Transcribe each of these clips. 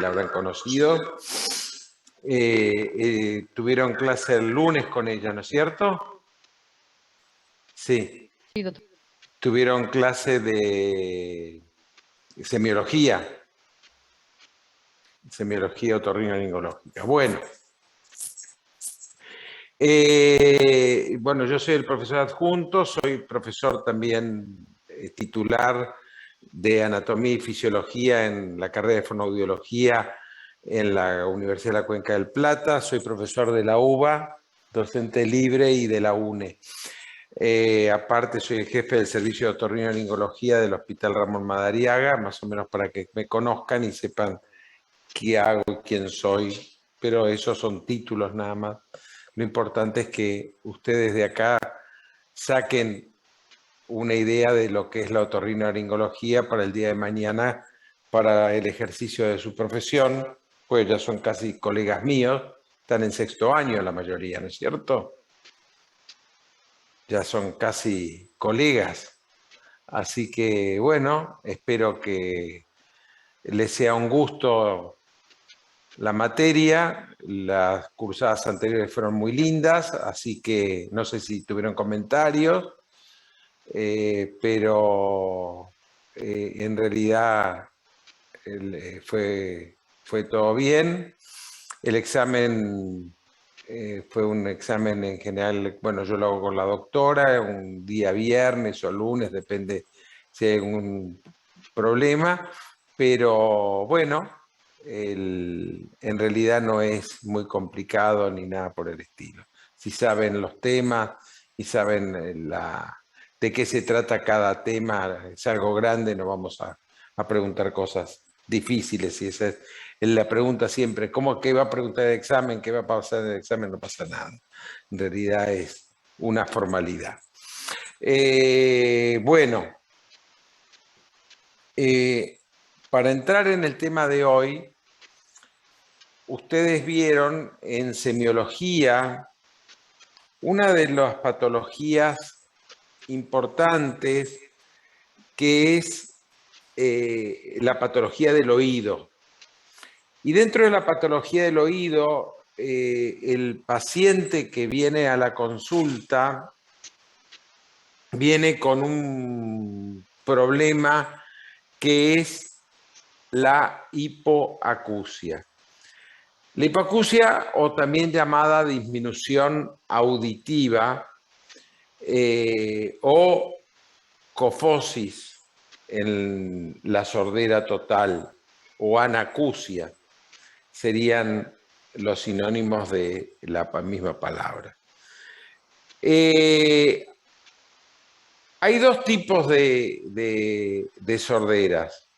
la habrán conocido. Tuvieron clase el lunes con ella, ¿no es cierto? Sí. Sí, doctor. Tuvieron clase de semiología otorrinolaringológica. Bueno. Bueno, yo soy el profesor adjunto, soy profesor también titular de Anatomía y Fisiología en la carrera de Fonoaudiología en la Universidad de la Cuenca del Plata, soy profesor de la UBA, docente libre, y de la UNE. Aparte soy el jefe del servicio de otorrinolaringología del Hospital Ramón Madariaga, más o menos para que me conozcan y sepan qué hago y quién soy, pero esos son títulos nada más. Lo importante es que ustedes de acá saquen una idea de lo que es la otorrinolaringología para el día de mañana, para el ejercicio de su profesión, pues ya son casi colegas míos, están en 6º año la mayoría, ¿no es cierto? Ya son casi colegas. Así que, bueno, espero que les sea un gusto la materia. Las cursadas anteriores fueron muy lindas, así que no sé si tuvieron comentarios, pero en realidad fue todo bien. El examen fue un examen en general, bueno, yo lo hago con la doctora, un día viernes o lunes, depende si hay algún problema, pero bueno, en realidad no es muy complicado ni nada por el estilo. Si saben los temas y saben de qué se trata cada tema, es algo grande, no vamos a preguntar cosas difíciles, y esa es la pregunta siempre. ¿Qué va a preguntar el examen? ¿Qué va a pasar en el examen? No pasa nada. En realidad es una formalidad. Bueno, para entrar en el tema de hoy, ustedes vieron en semiología una de las patologías importantes, que es la patología del oído. Y dentro de la patología del oído, el paciente que viene a la consulta viene con un problema que es la hipoacusia. La hipoacusia, o también llamada disminución auditiva, o cofosis en la sordera total, o anacusia, serían los sinónimos de la misma palabra. Hay dos tipos de sorderas.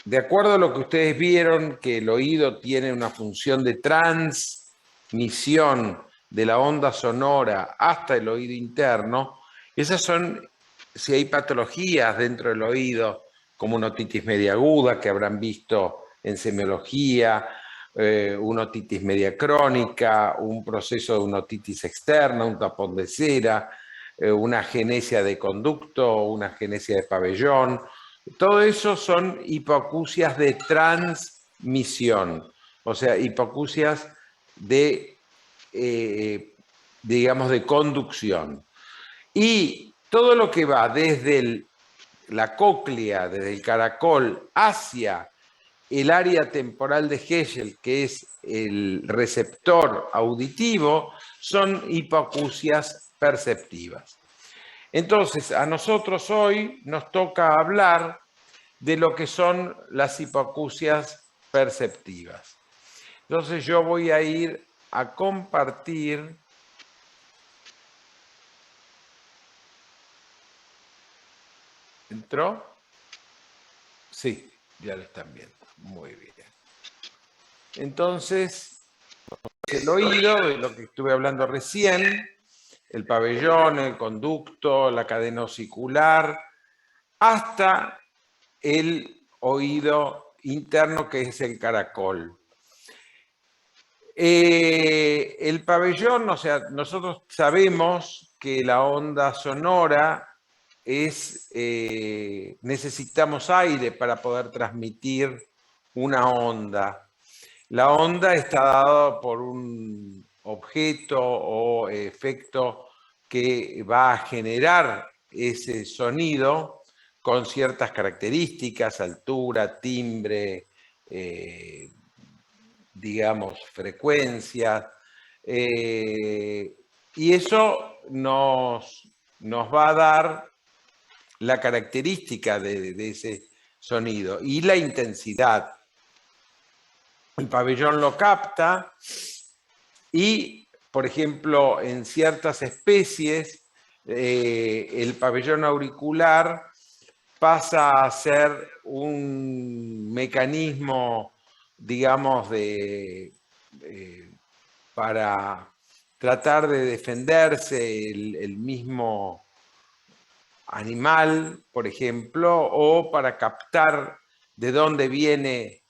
De acuerdo a lo que ustedes vieron, que el oído tiene una función de transmisión de la onda sonora hasta el oído interno, esas son, si hay patologías dentro del oído, como una otitis media aguda, que habrán visto en semiología, una otitis media crónica, un proceso de una otitis externa, un tapón de cera, una agenesia de conducto, una agenesia de pabellón. Todo eso son hipoacusias de transmisión, o sea, hipoacusias de, digamos, de conducción. Y todo lo que va desde la cóclea, desde el caracol, hacia el área temporal de Hegel, que es el receptor auditivo, son hipoacusias perceptivas. Entonces, a nosotros hoy nos toca hablar de lo que son las hipoacusias perceptivas. Entonces, yo voy a ir a compartir ¿Entró? Sí, ya lo están viendo. Muy bien. Entonces, el oído, de lo que estuve hablando recién, el pabellón, el conducto, la cadena osicular, hasta el oído interno, que es el caracol. El pabellón, o sea, nosotros sabemos que la onda sonora necesitamos aire para poder transmitir una onda. La onda está dada por un objeto o efecto que va a generar ese sonido con ciertas características, altura, timbre, digamos, frecuencia. Y eso nos va a dar la característica de ese sonido y la intensidad. El pabellón lo capta y, por ejemplo, en ciertas especies, el pabellón auricular pasa a ser un mecanismo, digamos, para tratar de defenderse el mismo animal, por ejemplo, o para captar de dónde viene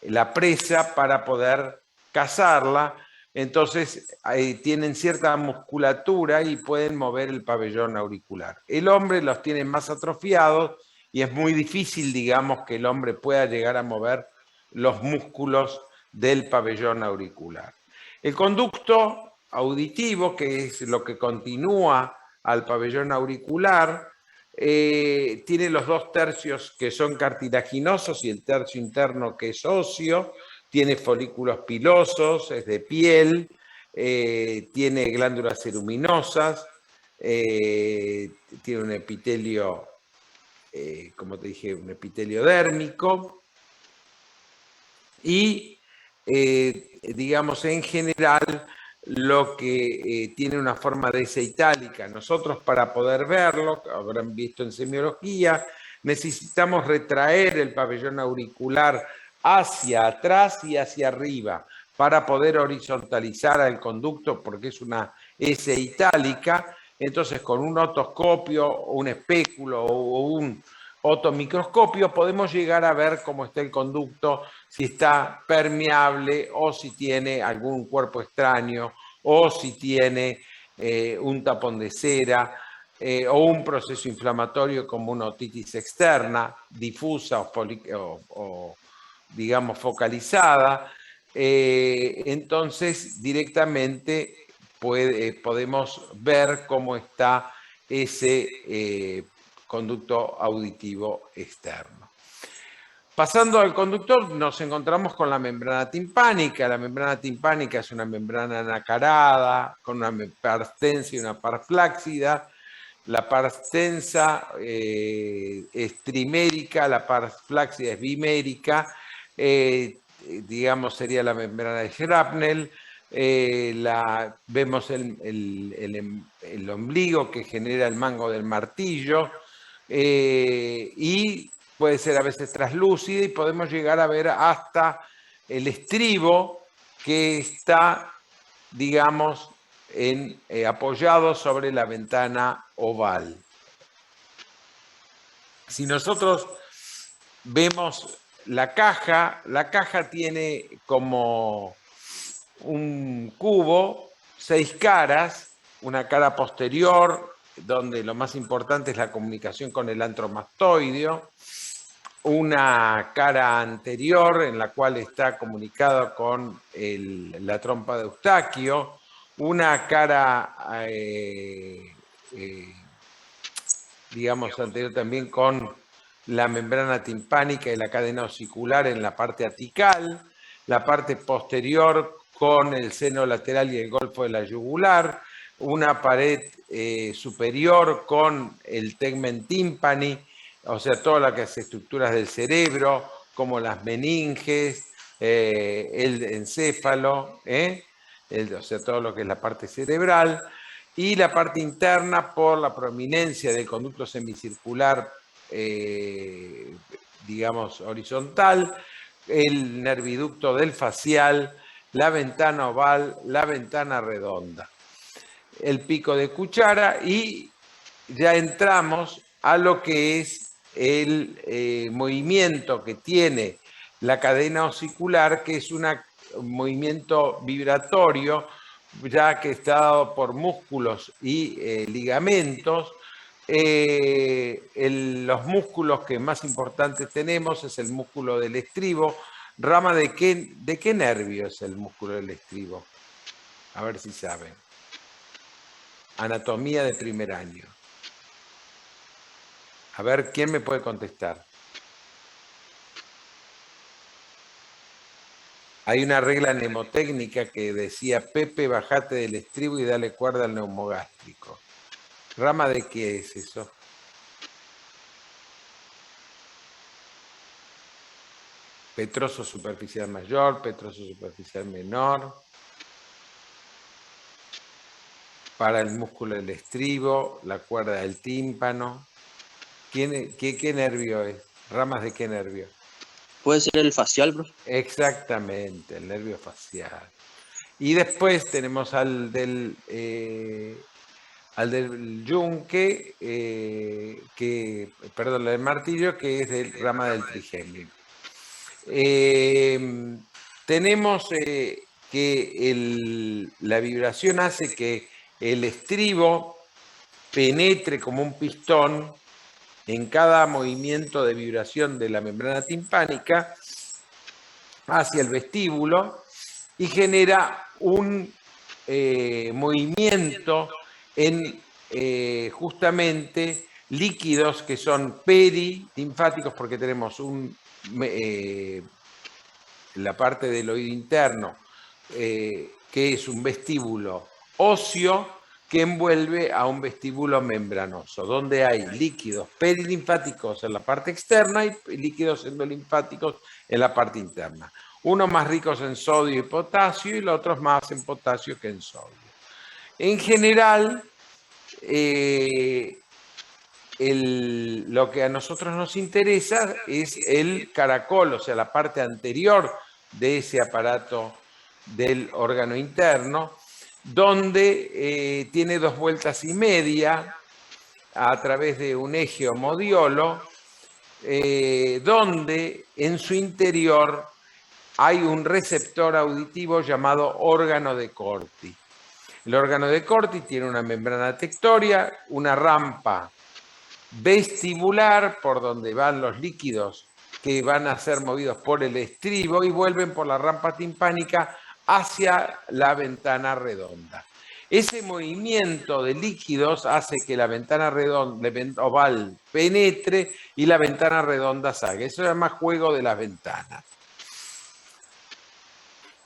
la presa para poder cazarla. Entonces tienen cierta musculatura y pueden mover el pabellón auricular. El hombre los tiene más atrofiados y es muy difícil, digamos, que el hombre pueda llegar a mover los músculos del pabellón auricular. El conducto auditivo, que es lo que continúa al pabellón auricular, tiene los 2 tercios que son cartilaginosos y el tercio interno que es óseo, tiene folículos pilosos, es de piel, tiene glándulas ceruminosas, tiene un epitelio, como te dije, un epitelio dérmico y, digamos, en general lo que tiene una forma de S itálica. Nosotros, para poder verlo, habrán visto en semiología, necesitamos retraer el pabellón auricular hacia atrás y hacia arriba para poder horizontalizar el conducto, porque es una S itálica. Entonces, con un otoscopio, un espéculo o un otomicroscopio podemos llegar a ver cómo está el conducto, si está permeable o si tiene algún cuerpo extraño o si tiene un tapón de cera o un proceso inflamatorio como una otitis externa, difusa o digamos focalizada. Entonces directamente podemos ver cómo está ese conducto auditivo externo. Pasando al conductor, nos encontramos con la membrana timpánica. La membrana timpánica es una membrana nacarada, con una parte tensa y una parte flácida. La parte tensa es trimérica, la parte flácida es bimérica. Digamos, sería la membrana de Shrapnel. Vemos el ombligo que genera el mango del martillo. Y puede ser a veces traslúcida y podemos llegar a ver hasta el estribo que está, digamos, apoyado sobre la ventana oval. Si nosotros vemos la caja tiene como un cubo, 6 caras, una cara posterior, donde lo más importante es la comunicación con el antromastoideo, una cara anterior en la cual está comunicado con la trompa de Eustaquio, una cara, digamos, anterior también con la membrana timpánica y la cadena osicular en la parte apical, la parte posterior con el seno lateral y el golfo de la yugular, una pared superior con el tegmen timpani, o sea, todas las estructuras del cerebro, como las meninges, el encéfalo, o sea, todo lo que es la parte cerebral, y la parte interna por la prominencia del conducto semicircular, digamos, horizontal, el nerviducto del facial, la ventana oval, la ventana redonda, el pico de cuchara y ya entramos a lo que es el movimiento que tiene la cadena osicular, que es un movimiento vibratorio, ya que está dado por músculos y ligamentos. Los músculos que más importantes tenemos es el músculo del estribo, ¿Rama de qué nervio es el músculo del estribo? A ver si saben. Anatomía de primer año. A ver, ¿quién me puede contestar? Hay una regla mnemotécnica que decía, Pepe, bajate del estribo y dale cuerda al neumogástrico. ¿Rama de qué es eso? Petroso superficial mayor, petroso superficial menor. Para el músculo del estribo, la cuerda del tímpano. ¿Qué nervio es? ¿Ramas de qué nervio? Puede ser el facial, profe. Exactamente, el nervio facial. Y después tenemos al del yunque, perdón, el martillo, que es del rama del trigémino. Tenemos que la vibración hace que el estribo penetre como un pistón en cada movimiento de vibración de la membrana timpánica hacia el vestíbulo y genera un movimiento en justamente líquidos que son perilinfáticos, porque tenemos la parte del oído interno, que es un vestíbulo óseo que envuelve a un vestíbulo membranoso, donde hay líquidos perilinfáticos en la parte externa y líquidos endolinfáticos en la parte interna. Unos más ricos en sodio y potasio y los otros más en potasio que en sodio. En general, lo que a nosotros nos interesa es el caracol, o sea, la parte anterior de ese aparato del órgano interno, donde tiene 2 vueltas y media a través de un eje homodiolo, donde en su interior hay un receptor auditivo llamado órgano de Corti. El órgano de Corti tiene una membrana tectoria, una rampa vestibular por donde van los líquidos que van a ser movidos por el estribo y vuelven por la rampa timpánica hacia la ventana redonda. Ese movimiento de líquidos hace que la ventana redonda, oval penetre y la ventana redonda salga. Eso se llama juego de las ventanas.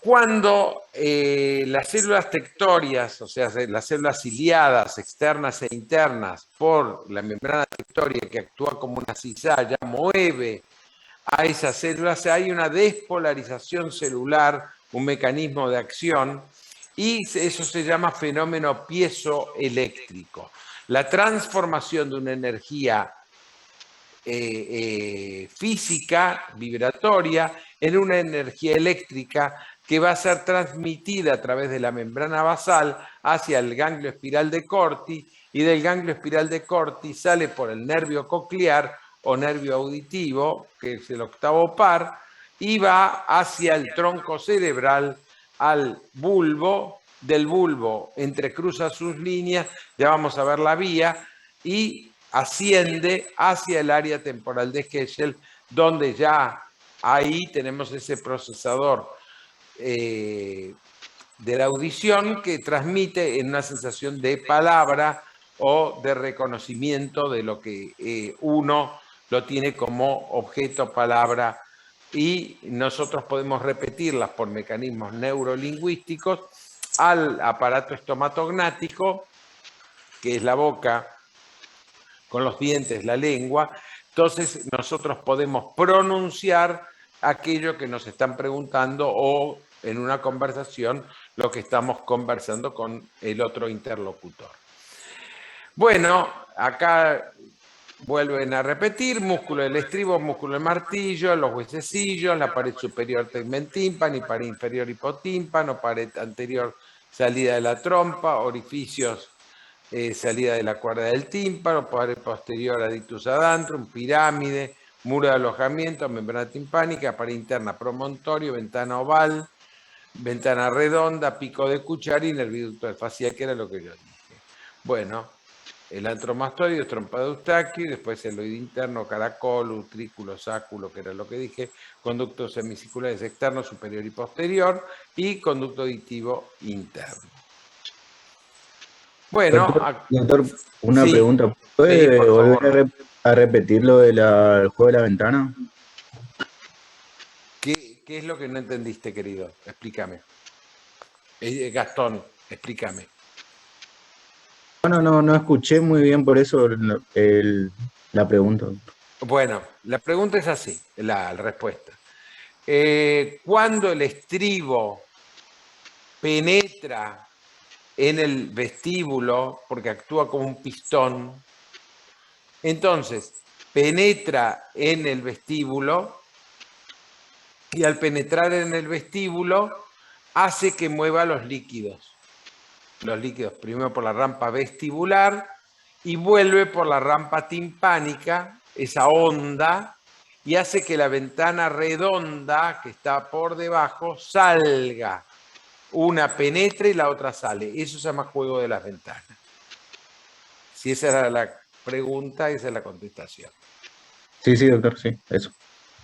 Cuando las células tectorias, o sea, las células ciliadas externas e internas por la membrana tectoria que actúa como una cizalla, mueve a esas células, hay una despolarización celular, un mecanismo de acción, y eso se llama fenómeno piezoeléctrico. La transformación de una energía física, vibratoria, en una energía eléctrica que va a ser transmitida a través de la membrana basal hacia el ganglio espiral de Corti, y del ganglio espiral de Corti sale por el nervio coclear o nervio auditivo, que es el octavo par, y va hacia el tronco cerebral, al bulbo, del bulbo entrecruza sus líneas, ya vamos a ver la vía, y asciende hacia el área temporal de Herschel, donde ya ahí tenemos ese procesador de la audición que transmite en una sensación de palabra o de reconocimiento de lo que uno lo tiene como objeto, palabra, y nosotros podemos repetirlas por mecanismos neurolingüísticos al aparato estomatognático, que es la boca con los dientes, la lengua. Entonces nosotros podemos pronunciar aquello que nos están preguntando o en una conversación lo que estamos conversando con el otro interlocutor. Bueno, acá vuelven a repetir: músculo del estribo, músculo del martillo, los huesecillos, la pared superior tegmentímpano y pared inferior hipotímpano, pared anterior salida de la trompa, orificios salida de la cuerda del tímpano, pared posterior adictus adantrum, pirámide, muro de alojamiento, membrana timpánica, pared interna promontorio, ventana oval, ventana redonda, pico de cuchara y nerviducto del facial, que era lo que yo dije. Bueno, El antromastoide, trompa de Eustaquio, y después el oído interno, caracol, utrículo, sáculo, que era lo que dije, conductos semicirculares externos, superior y posterior, y conducto auditivo interno. Bueno, Doctor, una sí, pregunta. sí, ¿Puede por volver favor. a repetir lo del juego de la ventana? ¿Qué es lo que no entendiste, querido? Explícame. Gastón, explícame. Bueno, no escuché muy bien por eso la pregunta. Bueno, la pregunta es así, la respuesta. Cuando el estribo penetra en el vestíbulo, porque actúa como un pistón, entonces penetra en el vestíbulo y al penetrar en el vestíbulo hace que mueva los líquidos. Los líquidos primero por la rampa vestibular y vuelve por la rampa timpánica, esa onda, y hace que la ventana redonda que está por debajo salga. Una penetre y la otra sale. Eso se llama juego de las ventanas. Si esa era la pregunta, esa es la contestación. Sí, doctor, sí, eso.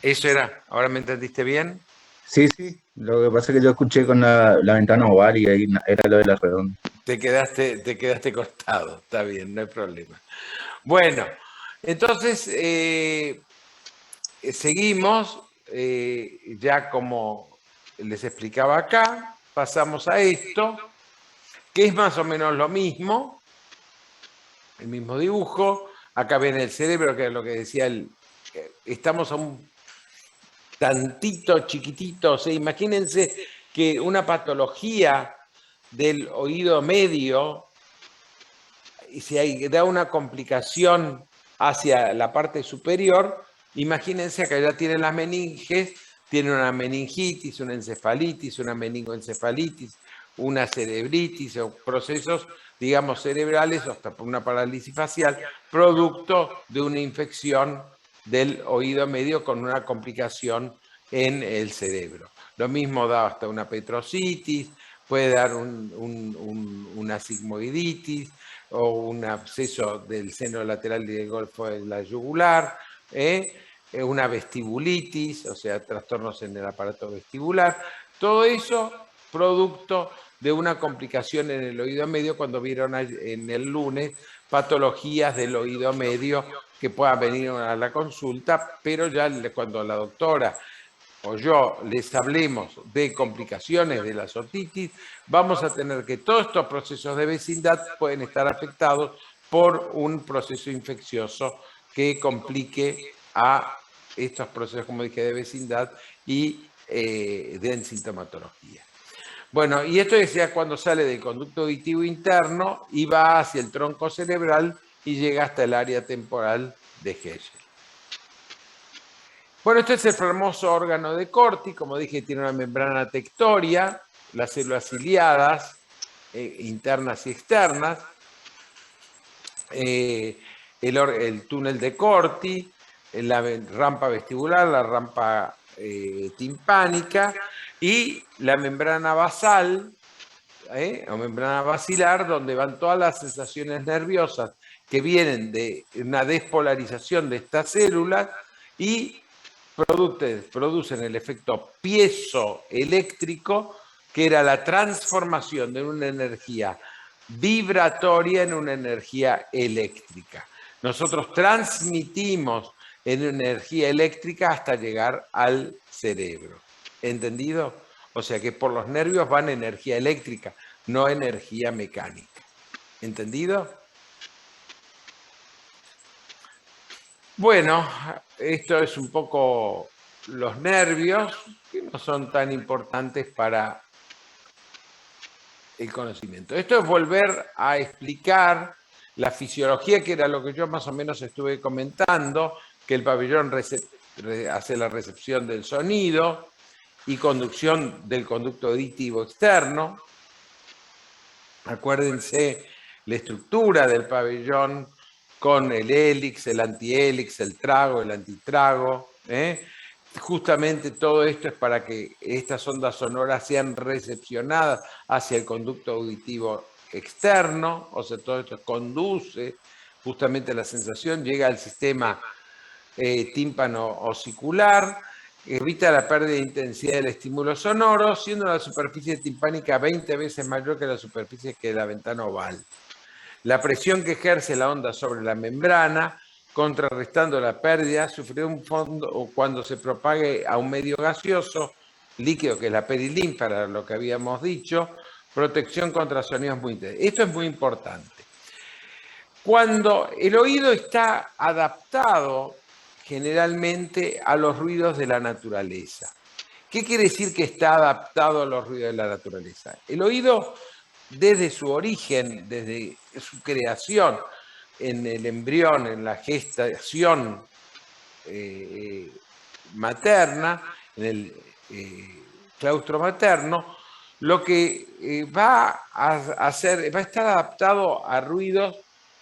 Eso era. ¿Ahora me entendiste bien? Sí, lo que pasa es que yo escuché con la ventana oval y ahí era lo de la redonda. Te quedaste cortado. Está bien, no hay problema. Bueno, entonces seguimos. Ya como les explicaba acá, pasamos a esto, que es más o menos lo mismo, el mismo dibujo. Acá ven el cerebro, que es lo que decía estamos a un tantito chiquitito. O sea, imagínense que una patología del oído medio, y si da una complicación hacia la parte superior, imagínense que ya tienen las meninges, tienen una meningitis, una encefalitis, una meningoencefalitis, una cerebritis o procesos, digamos, cerebrales o hasta una parálisis facial, producto de una infección del oído medio con una complicación en el cerebro. Lo mismo da hasta una petrocitis, puede dar una sigmoiditis o un absceso del seno lateral y del golfo de la yugular, una vestibulitis, o sea, trastornos en el aparato vestibular. Todo eso producto de una complicación en el oído medio, cuando vieron en el lunes patologías del oído medio que puedan venir a la consulta, pero ya cuando la doctora o yo les hablemos de complicaciones de la otitis, vamos a tener que todos estos procesos de vecindad pueden estar afectados por un proceso infeccioso que complique a estos procesos, como dije, de vecindad y de sintomatología. Bueno, y esto decía cuando sale del conducto auditivo interno y va hacia el tronco cerebral y llega hasta el área temporal de Herschel. Bueno, este es el famoso órgano de Corti, como dije, tiene una membrana tectoria, las células ciliadas, internas y externas, el túnel de Corti, la rampa vestibular, la rampa timpánica y la membrana basal, o membrana basilar, donde van todas las sensaciones nerviosas que vienen de una despolarización de estas células y producen el efecto piezoeléctrico, que era la transformación de una energía vibratoria en una energía eléctrica. Nosotros transmitimos en energía eléctrica hasta llegar al cerebro. ¿Entendido? O sea que por los nervios van energía eléctrica, no energía mecánica. ¿Entendido? Bueno, esto es un poco los nervios, que no son tan importantes para el conocimiento. Esto es volver a explicar la fisiología, que era lo que yo más o menos estuve comentando, que el pabellón hace la recepción del sonido y conducción del conducto auditivo externo. Acuérdense la estructura del pabellón con el hélix, el antihélix, el trago, el antitrago. Justamente todo esto es para que estas ondas sonoras sean recepcionadas hacia el conducto auditivo externo, o sea, todo esto conduce justamente la sensación, llega al sistema tímpano-osicular, evita la pérdida de intensidad del estímulo sonoro, siendo la superficie timpánica 20 veces mayor que la superficie que la ventana oval. La presión que ejerce la onda sobre la membrana, contrarrestando la pérdida, sufrirá un fondo cuando se propague a un medio gaseoso, líquido, que es la perilinfa, lo que habíamos dicho, protección contra sonidos muy intensos. Esto es muy importante. Cuando el oído está adaptado generalmente a los ruidos de la naturaleza. ¿Qué quiere decir que está adaptado a los ruidos de la naturaleza? El oído, desde su origen, desde su creación en el embrión, en la gestación materna, en el claustro materno, lo que va a hacer, va a estar adaptado a ruidos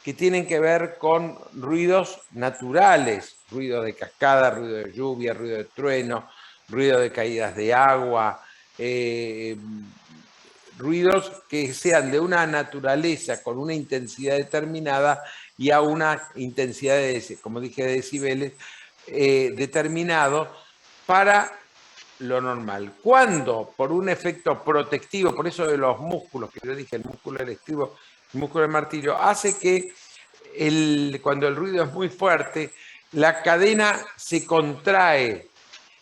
que tienen que ver con ruidos naturales, ruido de cascada, ruido de lluvia, ruido de trueno, ruido de caídas de agua, ruidos que sean de una naturaleza con una intensidad determinada y a una intensidad, como dije, de decibeles determinado para lo normal. Cuando por un efecto protectivo, por eso de los músculos, que yo dije, el músculo electivo, el músculo del martillo, hace que cuando el ruido es muy fuerte, la cadena se contrae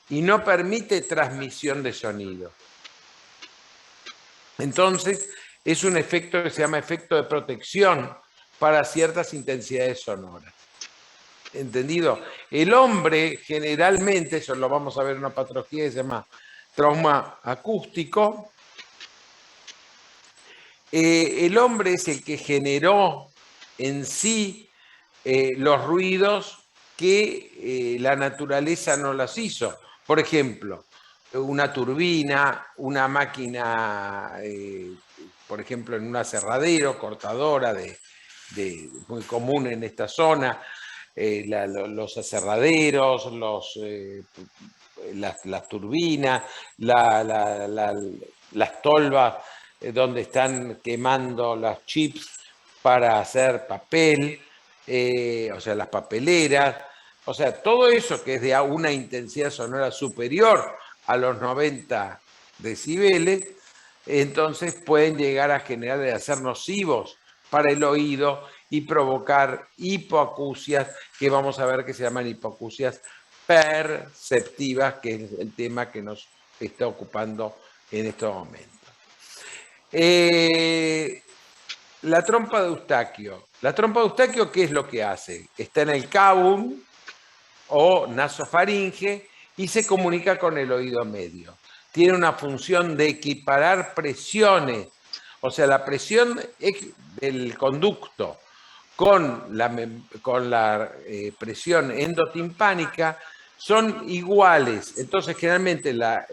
y no permite transmisión de sonido. Entonces, es un efecto que se llama efecto de protección para ciertas intensidades sonoras. ¿Entendido? El hombre generalmente, eso lo vamos a ver en una patología que se llama trauma acústico, el hombre es el que generó en sí los ruidos que la naturaleza no las hizo. Por ejemplo, una turbina, una máquina, por ejemplo, en un aserradero, cortadora, muy común en esta zona, los aserraderos, las turbinas, las tolvas donde están quemando las chips para hacer papel, o sea, las papeleras, o sea, todo eso que es de una intensidad sonora superior a los 90 decibeles, entonces pueden llegar a generar, a ser nocivos para el oído y provocar hipoacusias, que vamos a ver que se llaman hipoacusias perceptivas, que es el tema que nos está ocupando en estos momentos. La trompa de Eustaquio. La trompa de Eustaquio, ¿qué es lo que hace? Está en el cavum o nasofaringe y se comunica con el oído medio. Tiene una función de equiparar presiones, o sea, la presión del conducto con la presión endotimpánica son iguales. Entonces, generalmente la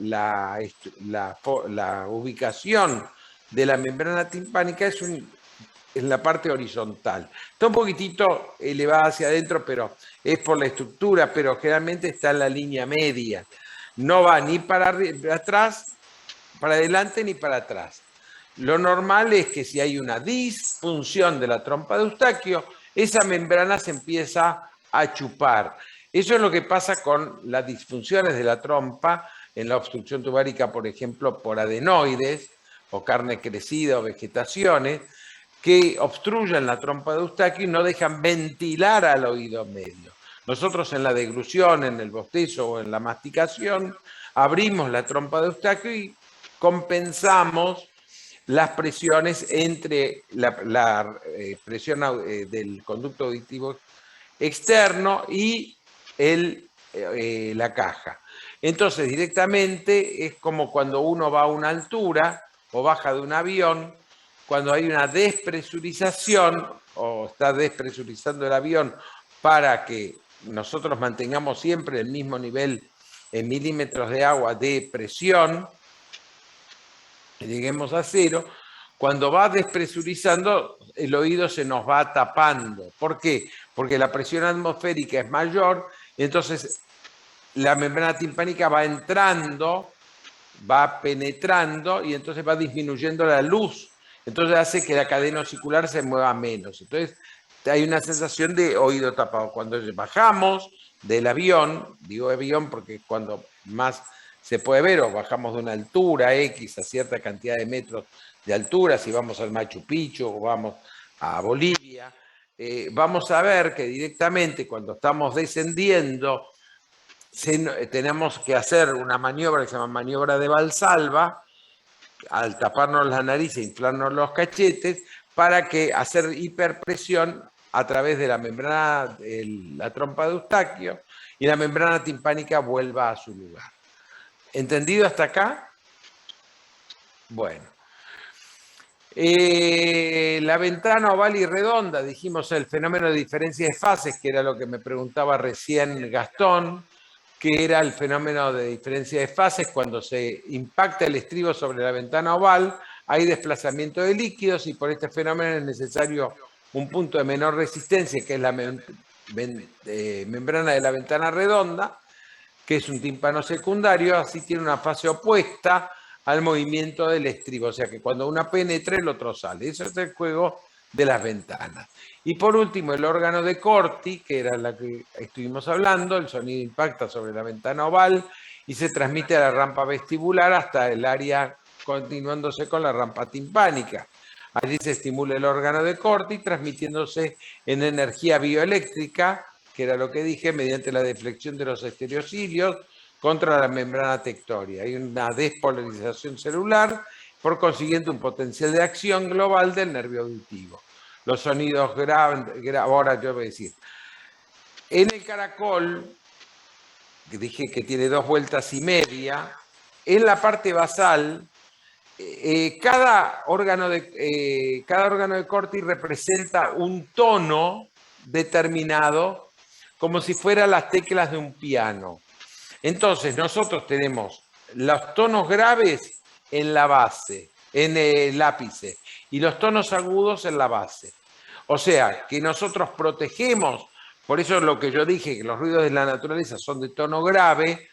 ubicación de la membrana timpánica es en la parte horizontal. Está un poquitito elevada hacia adentro, pero es por la estructura, pero generalmente está en la línea media. No va ni para atrás, para adelante, ni para atrás. Lo normal es que si hay una disfunción de la trompa de Eustaquio, esa membrana se empieza a chupar. Eso es lo que pasa con las disfunciones de la trompa en la obstrucción tubárica, por ejemplo, por adenoides o carne crecida o vegetaciones, que obstruyen la trompa de Eustaquio y no dejan ventilar al oído medio. Nosotros en la deglución, en el bostezo o en la masticación, abrimos la trompa de Eustaquio y compensamos las presiones entre la presión del conducto auditivo externo y la caja. Entonces, directamente es como cuando uno va a una altura o baja de un avión, cuando hay una despresurización o está despresurizando el avión para que nosotros mantengamos siempre el mismo nivel en milímetros de agua de presión, lleguemos a cero, cuando va despresurizando, el oído se nos va tapando. ¿Por qué? Porque la presión atmosférica es mayor, entonces la membrana timpánica va entrando, va penetrando y entonces va disminuyendo la luz. Entonces hace que la cadena osicular se mueva menos. Entonces hay una sensación de oído tapado. Cuando bajamos del avión, digo avión porque cuando más se puede ver, o bajamos de una altura X a cierta cantidad de metros de altura, si vamos al Machu Picchu o vamos a Bolivia, vamos a ver que directamente cuando estamos descendiendo, tenemos que hacer una maniobra que se llama maniobra de Valsalva, al taparnos la nariz e inflarnos los cachetes, para que hacer hiperpresión a través de la membrana, la trompa de Eustaquio, y la membrana timpánica vuelva a su lugar. ¿Entendido hasta acá? Bueno. La ventana oval y redonda, dijimos el fenómeno de diferencia de fases, que era lo que me preguntaba recién Gastón, que era el fenómeno de diferencia de fases. Cuando se impacta el estribo sobre la ventana oval, hay desplazamiento de líquidos y por este fenómeno es necesario un punto de menor resistencia, que es la membrana de la ventana redonda, que es un tímpano secundario, así tiene una fase opuesta al movimiento del estribo, o sea que cuando una penetra el otro sale. Eso es el juego de las ventanas. Y por último, el órgano de Corti, que era la que estuvimos hablando, el sonido impacta sobre la ventana oval y se transmite a la rampa vestibular hasta el área continuándose con la rampa timpánica. Allí se estimula el órgano de Corti, transmitiéndose en energía bioeléctrica, que era lo que dije, mediante la deflexión de los estereocilios contra la membrana tectórica. Hay una despolarización celular, por consiguiente un potencial de acción global del nervio auditivo. Los sonidos graves, ahora yo voy a decir, en el caracol, que dije que tiene 2 vueltas y media, en la parte basal, cada órgano de Corti representa un tono determinado, como si fueran las teclas de un piano. Entonces, nosotros tenemos los tonos graves en la base, en el ápice, y los tonos agudos en la base. O sea, que nosotros protegemos, por eso es lo que yo dije, que los ruidos de la naturaleza son de tono grave,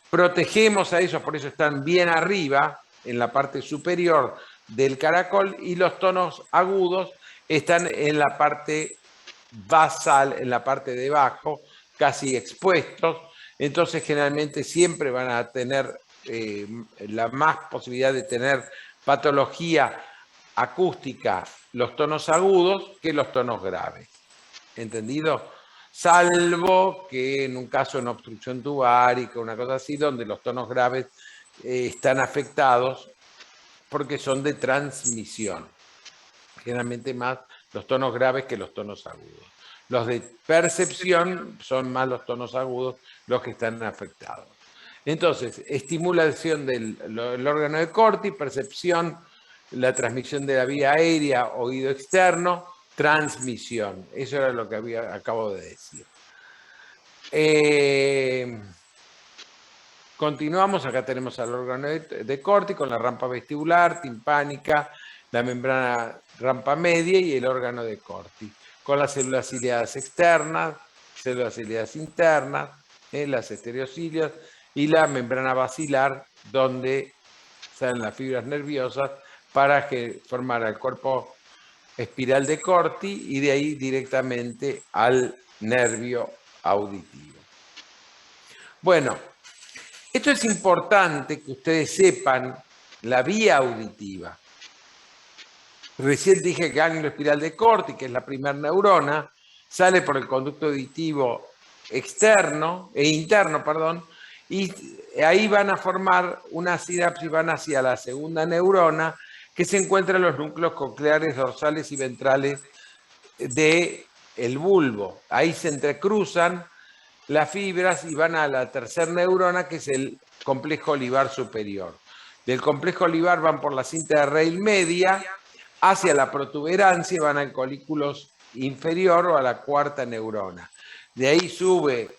protegemos a esos, por eso están bien arriba, en la parte superior del caracol, y los tonos agudos están en la parte basal, en la parte de abajo, casi expuestos. Entonces generalmente siempre van a tener la más posibilidad de tener patología acústica los tonos agudos que los tonos graves. ¿Entendido? Salvo que en un caso en obstrucción tubárica, una cosa así, donde los tonos graves están afectados porque son de transmisión. Generalmente más los tonos graves que los tonos agudos. Los de percepción son más los tonos agudos los que están afectados. Entonces, estimulación del órgano de Corti, percepción, la transmisión de la vía aérea, oído externo, transmisión. Eso era lo que acabo de decir. Continuamos, acá tenemos al órgano de Corti con la rampa vestibular, timpánica, la membrana rampa media y el órgano de Corti, con las células ciliadas externas, células ciliadas internas, las estereocilios y la membrana basilar, donde salen las fibras nerviosas para formar el cuerpo espiral de Corti y de ahí directamente al nervio auditivo. Bueno, esto es importante que ustedes sepan la vía auditiva. Recién dije que ganglio espiral de Corti, que es la primera neurona, sale por el conducto auditivo interno, y ahí van a formar una sinapsis, van hacia la segunda neurona, que se encuentra en los núcleos cocleares dorsales y ventrales del bulbo. Ahí se entrecruzan las fibras y van a la tercera neurona, que es el complejo olivar superior. Del complejo olivar van por la cinta de raíz media hacia la protuberancia y van al colículo inferior o a la cuarta neurona. De ahí sube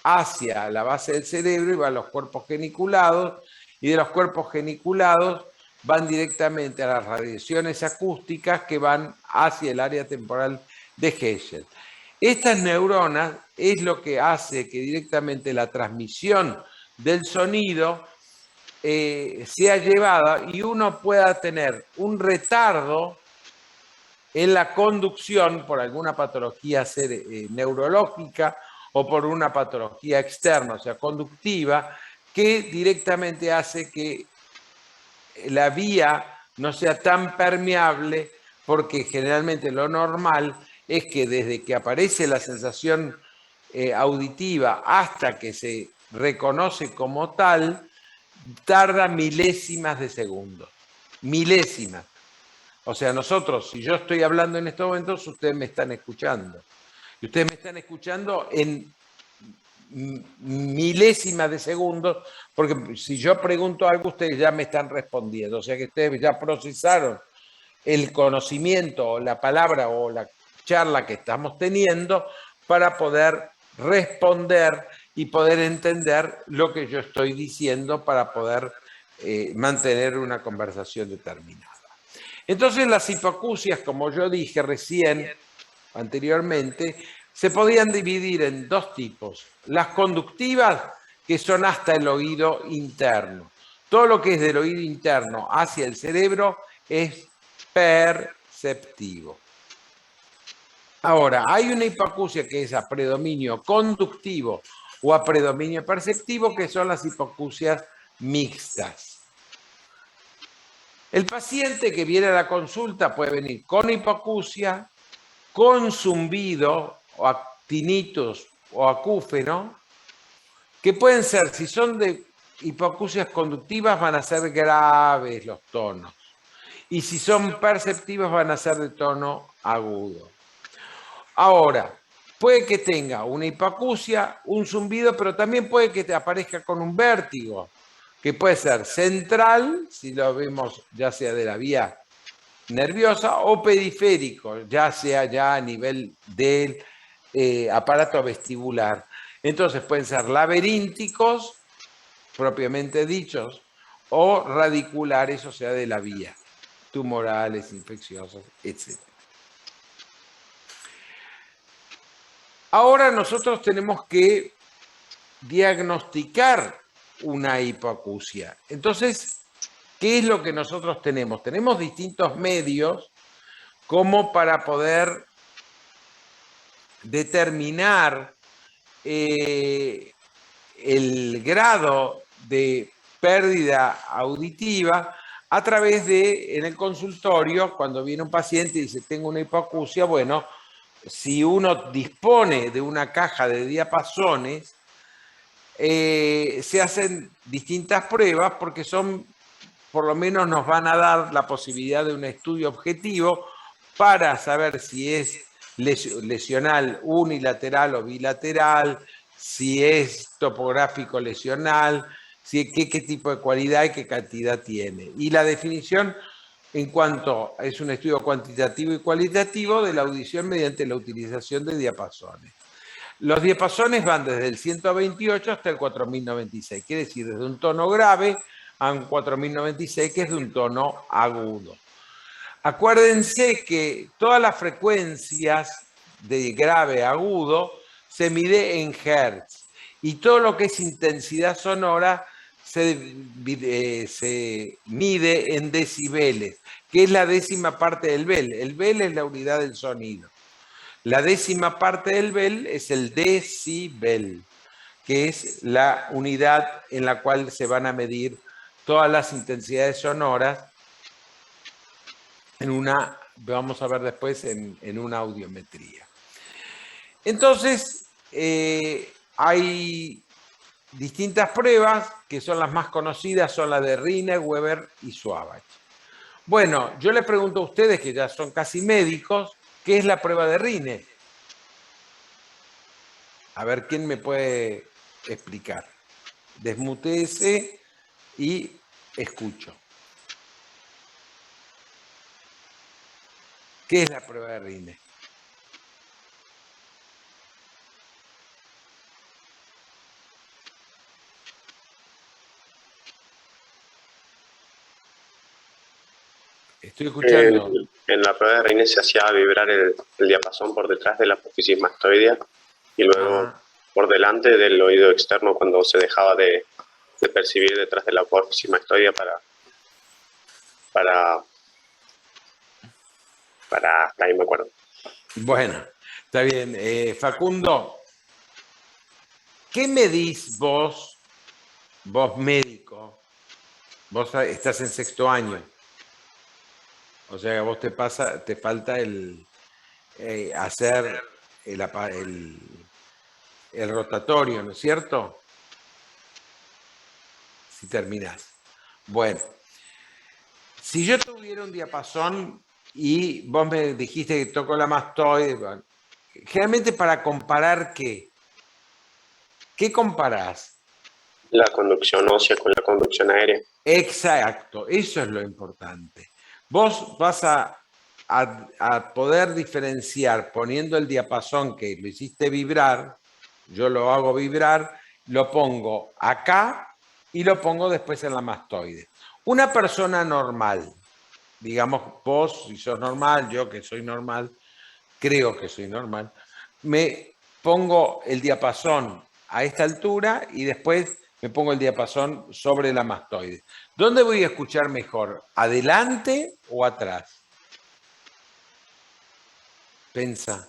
hacia la base del cerebro y va a los cuerpos geniculados, y de los cuerpos geniculados van directamente a las radiaciones acústicas que van hacia el área temporal de Herschel. Estas neuronas es lo que hace que directamente la transmisión del sonido sea llevada y uno pueda tener un retardo en la conducción por alguna patología neurológica o por una patología externa, o sea, conductiva, que directamente hace que la vía no sea tan permeable, porque generalmente lo normal es que desde que aparece la sensación auditiva hasta que se reconoce como tal, tarda milésimas de segundo. Milésimas. O sea, nosotros, si yo estoy hablando en estos momentos, ustedes me están escuchando. Y ustedes me están escuchando en milésimas de segundos, porque si yo pregunto algo, ustedes ya me están respondiendo. O sea que ustedes ya procesaron el conocimiento o la palabra o la charla que estamos teniendo para poder responder y poder entender lo que yo estoy diciendo para poder mantener una conversación determinada. Entonces las hipoacusias, como yo dije recién, anteriormente, se podían dividir en dos tipos. Las conductivas, que son hasta el oído interno. Todo lo que es del oído interno hacia el cerebro es perceptivo. Ahora, hay una hipoacusia que es a predominio conductivo o a predominio perceptivo, que son las hipoacusias mixtas. El paciente que viene a la consulta puede venir con hipoacusia, con zumbido o tinnitus o acúfeno, que pueden ser, si son de hipoacusias conductivas, van a ser graves los tonos. Y si son perceptivos, van a ser de tono agudo. Ahora, puede que tenga una hipoacusia, un zumbido, pero también puede que te aparezca con un vértigo, que puede ser central, si lo vemos ya sea de la vía nerviosa, o periférico, ya sea ya a nivel del aparato vestibular. Entonces pueden ser laberínticos, propiamente dichos, o radiculares, o sea, de la vía, tumorales, infecciosos, etc. Ahora nosotros tenemos que diagnosticar una hipoacusia. Entonces, ¿qué es lo que nosotros tenemos? Tenemos distintos medios como para poder determinar el grado de pérdida auditiva a través de, en el consultorio, cuando viene un paciente y dice, tengo una hipoacusia, bueno, si uno dispone de una caja de diapasones, se hacen distintas pruebas porque son, por lo menos nos van a dar la posibilidad de un estudio objetivo para saber si es lesional unilateral o bilateral, si es topográfico lesional, qué tipo de cualidad y qué cantidad tiene. Y la definición en cuanto es un estudio cuantitativo y cualitativo de la audición mediante la utilización de diapasones. Los diapasones van desde el 128 hasta el 4096, quiere decir desde un tono grave a un 4096, que es de un tono agudo. Acuérdense que todas las frecuencias de grave a agudo se mide en hertz y todo lo que es intensidad sonora se mide en decibeles, que es la décima parte del bel. El bel es la unidad del sonido. La décima parte del bel es el decibel, que es la unidad en la cual se van a medir todas las intensidades sonoras en una, vamos a ver después, en una audiometría. Entonces, hay distintas pruebas que son las más conocidas, son las de Riner, Weber y Suavach. Bueno, yo les pregunto a ustedes, que ya son casi médicos, ¿qué es la prueba de Riner? A ver, ¿quién me puede explicar? Desmutéese y escucho. ¿Qué es la prueba de Riner? Estoy escuchando. En la prueba de Riner se hacía vibrar el diapasón por detrás de la apófisis mastoidea y luego por delante del oído externo cuando se dejaba de percibir detrás de la apófisis mastoidea para hasta ahí me acuerdo. Bueno, está bien. Facundo, ¿qué medís vos médico? Vos estás en 6º año. O sea, a vos te falta hacer el rotatorio, ¿no es cierto? Si terminás. Bueno, si yo tuviera un diapasón y vos me dijiste que toco la mastoide, bueno, generalmente para comparar ¿qué comparás? La conducción ósea con la conducción aérea. Exacto, eso es lo importante. Vos vas a poder diferenciar poniendo el diapasón que lo hiciste vibrar, yo lo hago vibrar, lo pongo acá y lo pongo después en la mastoide. Una persona normal, digamos vos, si sos normal, yo que soy normal, creo que soy normal, me pongo el diapasón a esta altura y después me pongo el diapasón sobre la mastoide. ¿Dónde voy a escuchar mejor? ¿Adelante o atrás? Pensa,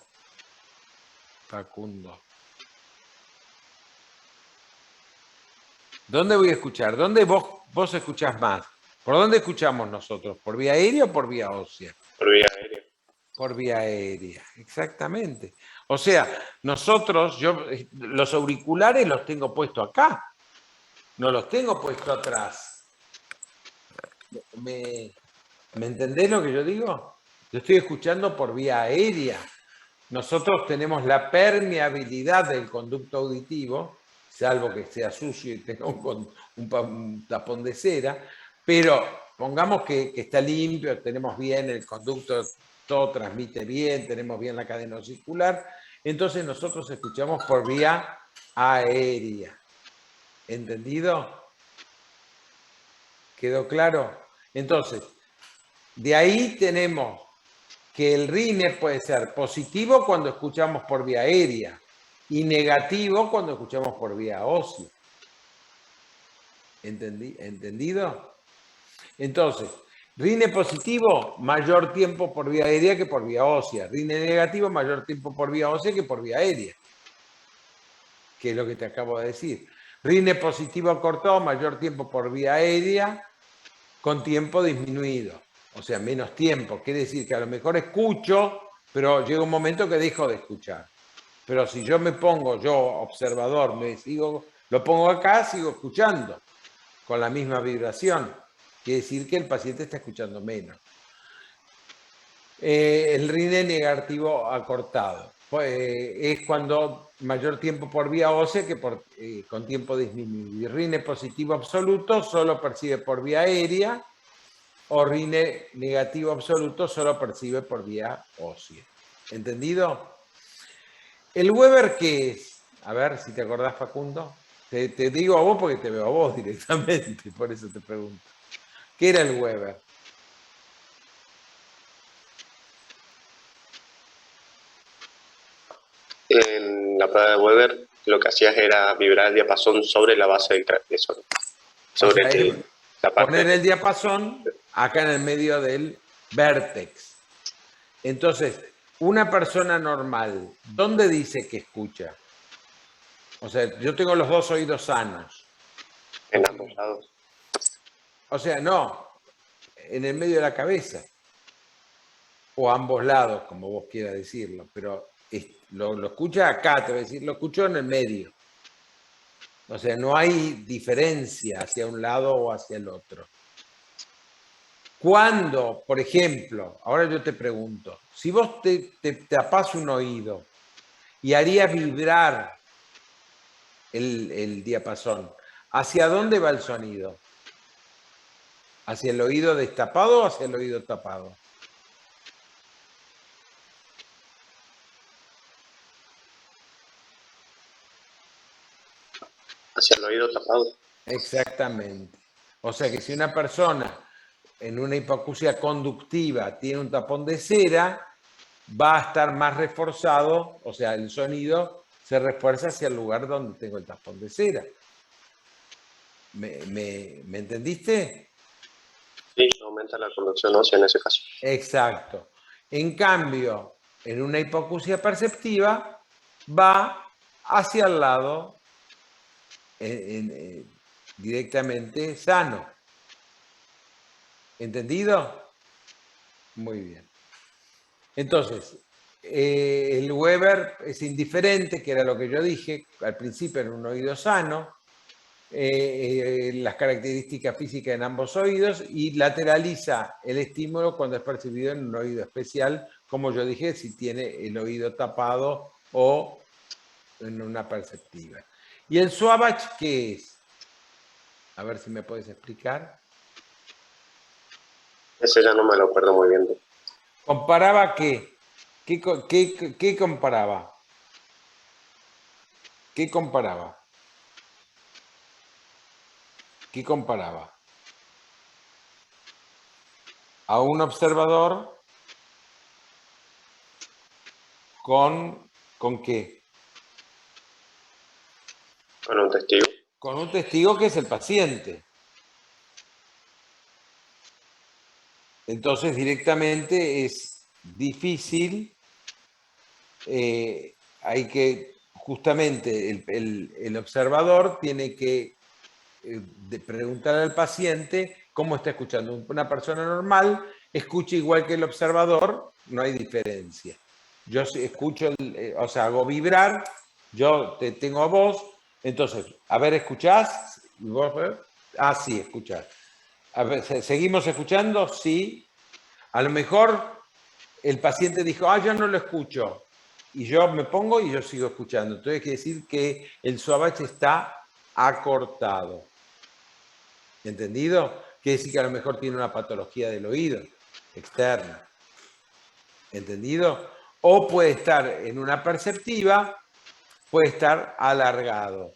Facundo. ¿Dónde voy a escuchar? ¿Dónde vos escuchás más? ¿Por dónde escuchamos nosotros? ¿Por vía aérea o por vía ósea? Por vía aérea. Por vía aérea, exactamente. O sea, nosotros, yo los auriculares los tengo puestos acá, no los tengo puestos atrás. ¿Me entendés lo que yo digo? Yo estoy escuchando por vía aérea. Nosotros tenemos la permeabilidad del conducto auditivo, salvo que sea sucio y tenga un tapón de cera, pero pongamos que está limpio, tenemos bien el conducto, todo transmite bien, tenemos bien la cadena circular, entonces nosotros escuchamos por vía aérea. ¿Entendido? ¿Quedó claro? Entonces, de ahí tenemos que el RINE puede ser positivo cuando escuchamos por vía aérea y negativo cuando escuchamos por vía ósea. ¿Entendido? Entonces, RINE positivo, mayor tiempo por vía aérea que por vía ósea. RINE negativo, mayor tiempo por vía ósea que por vía aérea. Que es lo que te acabo de decir. RINE positivo acortado, mayor tiempo por vía aérea con tiempo disminuido. O sea, menos tiempo. Quiere decir que a lo mejor escucho, pero llega un momento que dejo de escuchar. Pero si yo me pongo, yo observador, lo pongo acá, sigo escuchando con la misma vibración. Quiere decir que el paciente está escuchando menos. El RINE negativo acortado es cuando mayor tiempo por vía ósea que con tiempo disminuido. Y RINE positivo absoluto solo percibe por vía aérea, o RINE negativo absoluto solo percibe por vía ósea. ¿Entendido? ¿El Weber qué es? A ver si te acordás, Facundo. Te digo a vos porque te veo a vos directamente, por eso te pregunto. ¿Qué era el Weber? En la prueba de Weber lo que hacías era vibrar el diapasón sobre la base del cráneo. Sobre O sea, la parte poner el diapasón acá en el medio del vértex. Entonces, una persona normal, ¿dónde dice que escucha? O sea, yo tengo los dos oídos sanos. en ambos lados. O sea, no, en el medio de la cabeza. O ambos lados, como vos quieras decirlo. Pero lo escucha acá, te voy a decir, lo escucho en el medio. O sea, no hay diferencia hacia un lado o hacia el otro. Cuando, por ejemplo, ahora yo te pregunto, si vos te tapás un oído y harías vibrar el diapasón, ¿hacia dónde va el sonido? ¿Hacia el oído destapado o hacia el oído tapado? Hacia el oído tapado. Exactamente. O sea que si una persona en una hipoacusia conductiva tiene un tapón de cera, va a estar más reforzado, o sea, el sonido se refuerza hacia el lugar donde tengo el tapón de cera. ¿Me entendiste? Sí, aumenta la conducción ósea en ese caso. Exacto. En cambio, en una hipoacusia perceptiva va hacia el lado directamente sano. ¿Entendido? Muy bien. Entonces, el Weber es indiferente, que era lo que yo dije al principio, en un oído sano, las características físicas en ambos oídos, y lateraliza el estímulo cuando es percibido en un oído especial, como yo dije, si tiene el oído tapado o en una perceptiva. ¿Y el Swabatch qué es? A ver si me puedes explicar. Ese ya no me lo acuerdo muy bien. ¿Comparaba qué? ¿Qué comparaba? ¿Qué comparaba? ¿Qué comparaba? A un observador ¿con qué? Con un testigo. Con un testigo que es el paciente. Entonces directamente es difícil, hay que, justamente el observador tiene que preguntar al paciente cómo está escuchando. Una persona normal escucha igual que el observador, no hay diferencia. Yo escucho, o sea, hago vibrar, yo te tengo a vos, entonces, a ver, ¿escuchás? ¿Y vos? Ah, sí, escuchás. A ver, ¿seguimos escuchando? Sí. A lo mejor el paciente dijo, yo no lo escucho. Y yo me pongo y yo sigo escuchando. Entonces quiere decir que el Swabatch está acortado. ¿Entendido? Quiere decir que a lo mejor tiene una patología del oído externa. ¿Entendido? O puede estar en una perceptiva, puede estar alargado.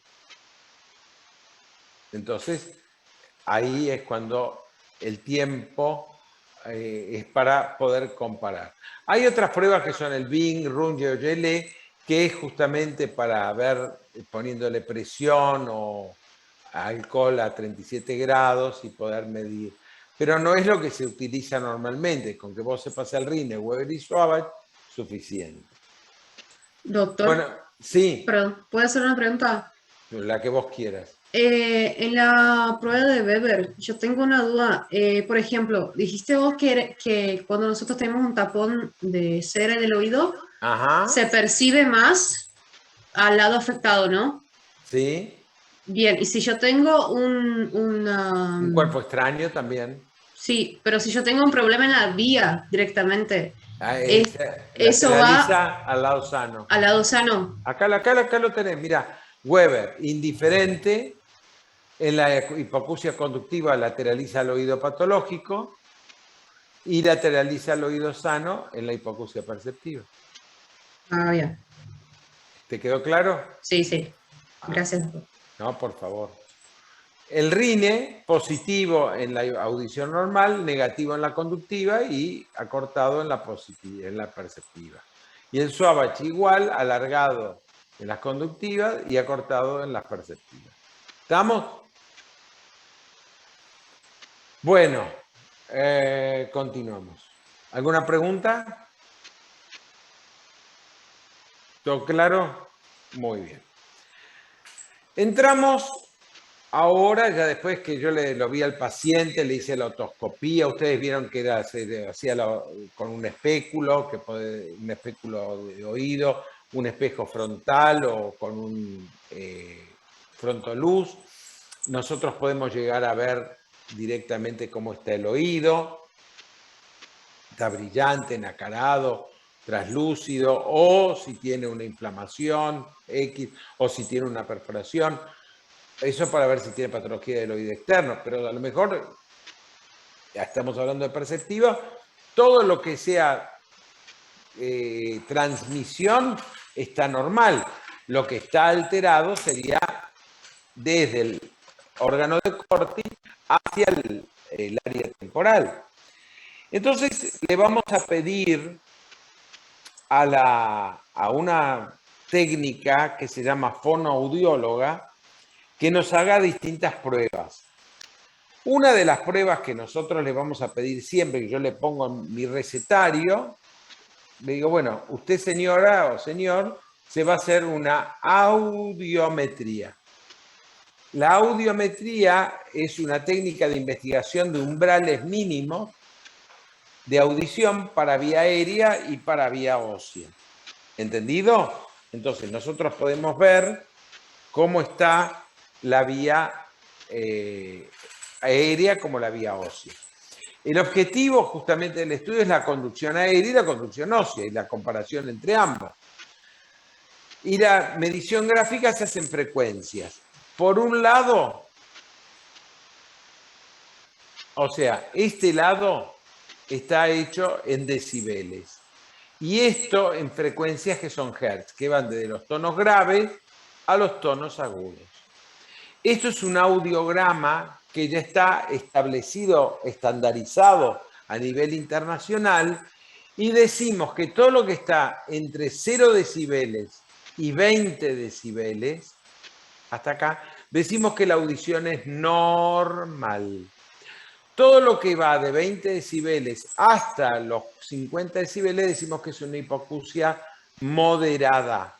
Entonces, ahí es cuando el tiempo es para poder comparar. Hay otras pruebas que son el Bing, Runge o Yele, que es justamente para ver, poniéndole presión o alcohol a 37 grados y poder medir. Pero no es lo que se utiliza normalmente. Con que vos sepas el Rine, Weber y Swabatch, suficiente. Doctor, Bueno, sí, perdón, ¿puedo hacer una pregunta? la que vos quieras. En la prueba de Weber, yo tengo una duda. Por ejemplo, dijiste vos que cuando nosotros tenemos un tapón de cera en el oído, Ajá, se percibe más al lado afectado, ¿no? sí. Bien, y si yo tengo Un cuerpo extraño también. sí, pero si yo tengo un problema en la vía directamente, Se eso va lateraliza al lado sano. al lado sano. Acá lo tenés, mira, Weber, indiferente, en la hipoacusia conductiva lateraliza al oído patológico y lateraliza al oído sano en la hipoacusia perceptiva. Ah, bien. ¿Te quedó claro? Sí, sí. Gracias, doctor. No, por favor. El Rine, positivo en la audición normal, negativo en la conductiva y acortado en la perceptiva. Y el Swabatch igual, alargado en las conductivas y acortado en las perceptivas. ¿Estamos? Bueno, continuamos. ¿Alguna pregunta? ¿Todo claro? Muy bien. Entramos ahora, ya después que yo lo vi al paciente, le hice la otoscopía, ustedes vieron que se hacía con un espéculo, un espéculo de oído, un espejo frontal o con un frontoluz. Nosotros podemos llegar a ver directamente cómo está el oído, está brillante, nacarado, traslúcido, o si tiene una inflamación X, o si tiene una perforación. Eso para ver si tiene patología del oído externo, pero a lo mejor, ya estamos hablando de perceptiva, todo lo que sea transmisión está normal. Lo que está alterado sería desde el órgano de Corti hacia el área temporal. Entonces le vamos a pedir a una técnica que se llama fonoaudióloga que nos haga distintas pruebas. Una de las pruebas que nosotros le vamos a pedir siempre, que yo le pongo en mi recetario, le digo, bueno, usted señora o señor, se va a hacer una audiometría. La audiometría es una técnica de investigación de umbrales mínimos de audición para vía aérea y para vía ósea. ¿Entendido? Entonces, nosotros podemos ver cómo está la vía aérea como la vía ósea. El objetivo justamente del estudio es la conducción aérea y la conducción ósea y la comparación entre ambas. Y la medición gráfica se hace en frecuencias. Por un lado, o sea, este lado está hecho en decibeles. Y esto en frecuencias que son hertz, que van desde los tonos graves a los tonos agudos. Esto es un audiograma que ya está establecido, estandarizado a nivel internacional, y decimos que todo lo que está entre 0 decibeles y 20 decibeles, hasta acá, decimos que la audición es normal. Todo lo que va de 20 decibeles hasta los 50 decibeles decimos que es una hipoacusia moderada.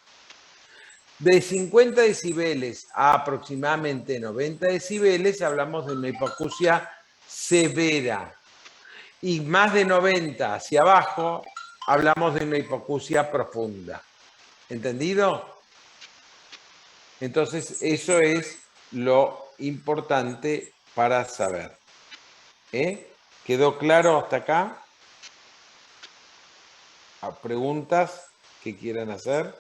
De 50 decibeles a aproximadamente 90 decibeles hablamos de una hipoacusia severa. Y más de 90 hacia abajo hablamos de una hipoacusia profunda. ¿Entendido? Entonces, eso es lo importante para saber. ¿Quedó claro hasta acá? ¿Preguntas que quieran hacer?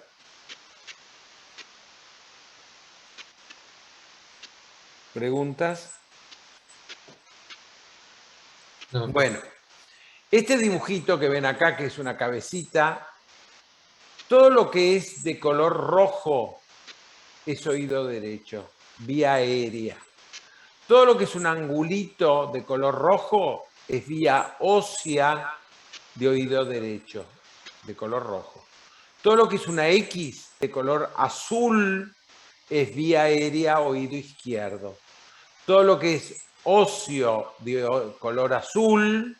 ¿Preguntas? No. Bueno, este dibujito que ven acá, que es una cabecita, todo lo que es de color rojo es oído derecho, vía aérea. Todo lo que es un angulito de color rojo es vía ósea de oído derecho, de color rojo. Todo lo que es una X de color azul es vía aérea, oído izquierdo. Todo lo que es óseo de color azul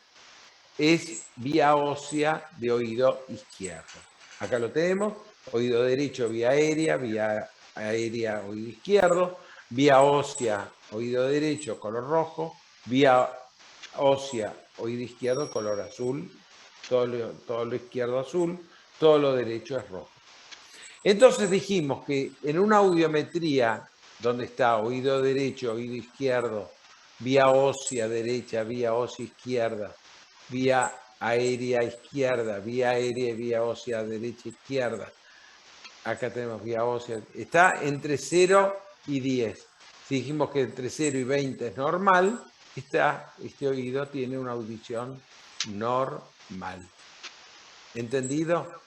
es vía ósea de oído izquierdo. Acá lo tenemos, oído derecho, vía aérea, oído izquierdo, vía ósea, oído derecho, color rojo, vía ósea, oído izquierdo, color azul, todo lo izquierdo azul, todo lo derecho es rojo. Entonces dijimos que en una audiometría, donde está oído derecho, oído izquierdo, vía ósea derecha, vía ósea izquierda, vía aérea izquierda, vía aérea y vía ósea derecha izquierda. Acá tenemos vía ósea. Está entre 0 y 10. Si dijimos que entre 0 y 20 es normal, este oído tiene una audición normal. ¿Entendido?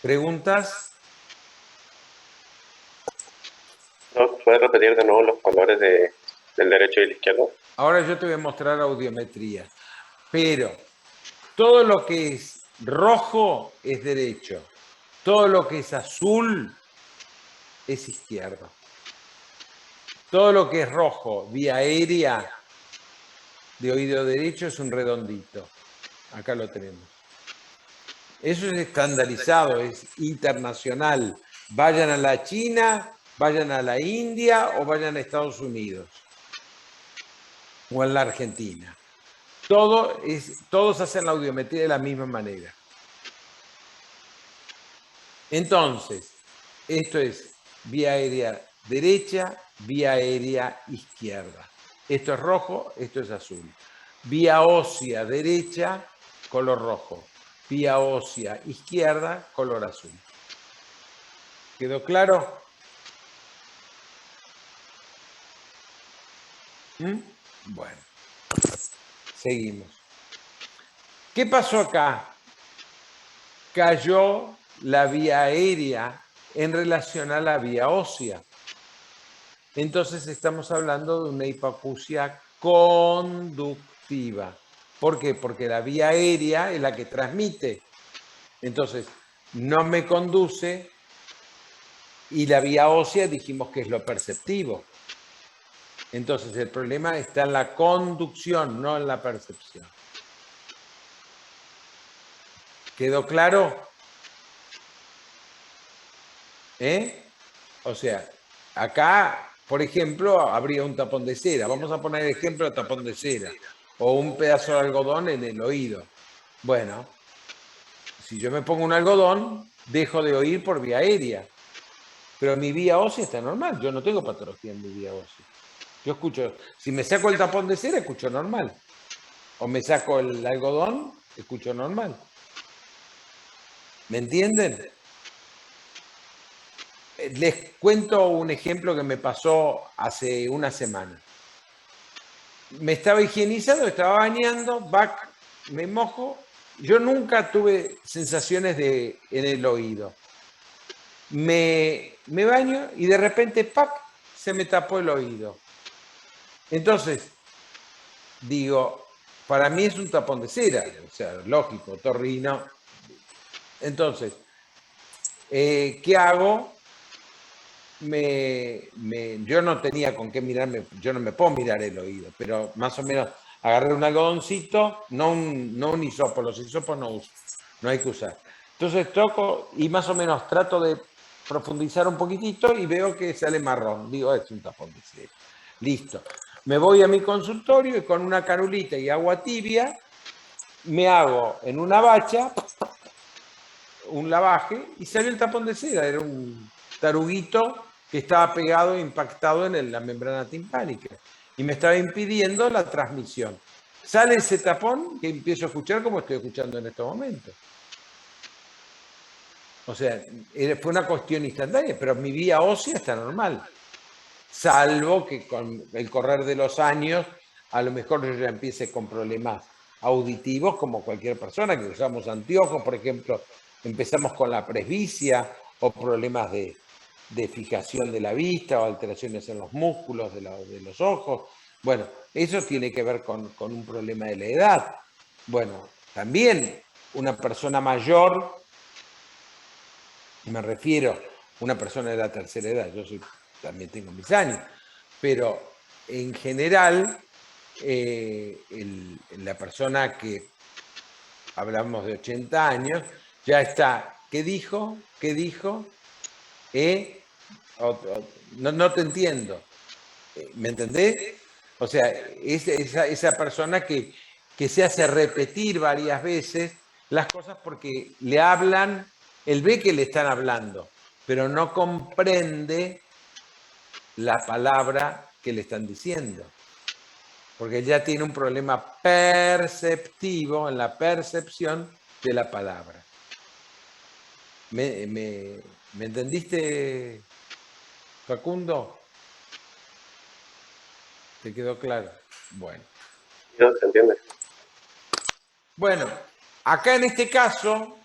¿Preguntas? ¿Puedes repetir de nuevo los colores del derecho y el izquierdo? Ahora yo te voy a mostrar audiometría. Pero todo lo que es rojo es derecho. Todo lo que es azul es izquierdo. Todo lo que es rojo, vía aérea, de oído derecho, es un redondito. Acá lo tenemos. Eso es estandarizado, es internacional. Vayan a la China, vayan a la India o vayan a Estados Unidos. O en la Argentina. Todos hacen la audiometría de la misma manera. Entonces, esto es vía aérea derecha, vía aérea izquierda. Esto es rojo, esto es azul. Vía ósea derecha, color rojo. Vía ósea izquierda, color azul. ¿Quedó claro? Bueno, seguimos. ¿Qué pasó acá? Cayó la vía aérea en relación a la vía ósea. Entonces estamos hablando de una hipoacusia conductiva. ¿Por qué? Porque la vía aérea es la que transmite. Entonces, no me conduce y la vía ósea dijimos que es lo perceptivo. Entonces, el problema está en la conducción, no en la percepción. ¿Quedó claro? O sea, acá, por ejemplo, habría un tapón de cera. Vamos a poner el ejemplo de tapón de cera. O un pedazo de algodón en el oído. Bueno, si yo me pongo un algodón, dejo de oír por vía aérea. Pero mi vía ósea está normal. Yo no tengo patología en mi vía ósea. Yo escucho, si me saco el tapón de cera, escucho normal. O me saco el algodón, escucho normal. ¿Me entienden? Les cuento un ejemplo que me pasó hace una semana. Me estaba higienizando, estaba bañando, me mojo. Yo nunca tuve sensaciones en el oído. Me baño y de repente, ¡pac!, se me tapó el oído. Entonces, digo, para mí es un tapón de cera, o sea, lógico, otorrino. Entonces, ¿qué hago? Yo no tenía con qué mirarme, yo no me puedo mirar el oído, pero más o menos agarré un algodoncito, no un hisopo, los hisopos no uso, no hay que usar. Entonces toco y más o menos trato de profundizar un poquitito y veo que sale marrón. Digo, es un tapón de cera. Listo. Me voy a mi consultorio y con una carulita y agua tibia me hago en una bacha un lavaje y salió el tapón de cera. Era un taruguito que estaba pegado e impactado en la membrana timpánica y me estaba impidiendo la transmisión. Sale ese tapón que empiezo a escuchar como estoy escuchando en estos momentos. O sea, fue una cuestión instantánea, pero mi vía ósea está normal. Salvo que con el correr de los años, a lo mejor yo ya empiece con problemas auditivos como cualquier persona que usamos anteojos, por ejemplo, empezamos con la presbicia o problemas de fijación de la vista o alteraciones en los músculos de los ojos. Bueno, eso tiene que ver con un problema de la edad. Bueno, también una persona mayor, me refiero a una persona de la tercera edad, también tengo mis años, pero en general la persona que hablamos de 80 años ya está. ¿Qué dijo? ¿Qué dijo? No te entiendo. ¿Me entendés? O sea, esa persona que se hace repetir varias veces las cosas porque le hablan, él ve que le están hablando, pero no comprende la palabra que le están diciendo. Porque él ya tiene un problema perceptivo en la percepción de la palabra. ¿Me entendiste, Facundo? ¿Te quedó claro? Bueno. No, ¿se entiende? Bueno, acá en este caso,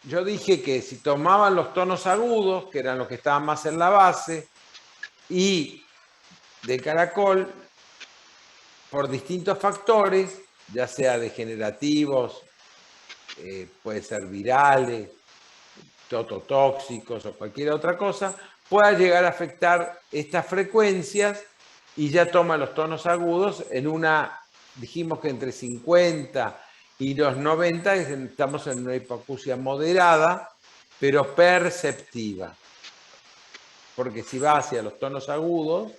yo dije que si tomaban los tonos agudos, que eran los que estaban más en la base, y del caracol, por distintos factores, ya sea degenerativos, puede ser virales, tototóxicos o cualquier otra cosa, pueda llegar a afectar estas frecuencias y ya toma los tonos agudos en dijimos que entre 50 y los 90 estamos en una hipoacusia moderada, pero perceptiva. Porque si va hacia los tonos agudos,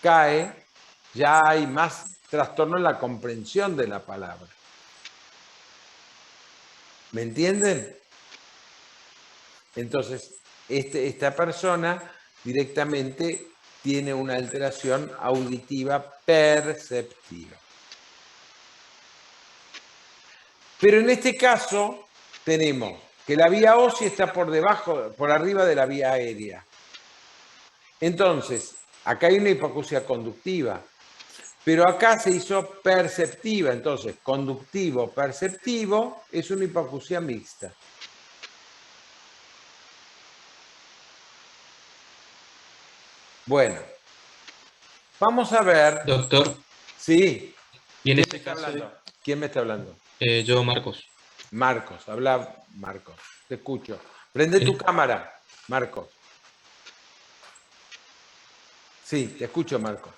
cae, ya hay más trastorno en la comprensión de la palabra. ¿Me entienden? Entonces, esta persona directamente tiene una alteración auditiva perceptiva. Pero en este caso tenemos que la vía ósea está por arriba de la vía aérea. Entonces, acá hay una hipoacusia conductiva, pero acá se hizo perceptiva. Entonces, conductivo-perceptivo es una hipoacusia mixta. Bueno, vamos a ver. Doctor. Sí. ¿Quién me está hablando? ¿Quién me está hablando? Yo, Marcos. Marcos, habla Marcos. Te escucho. Prende tu cámara, Marcos. Sí, te escucho, Marcos.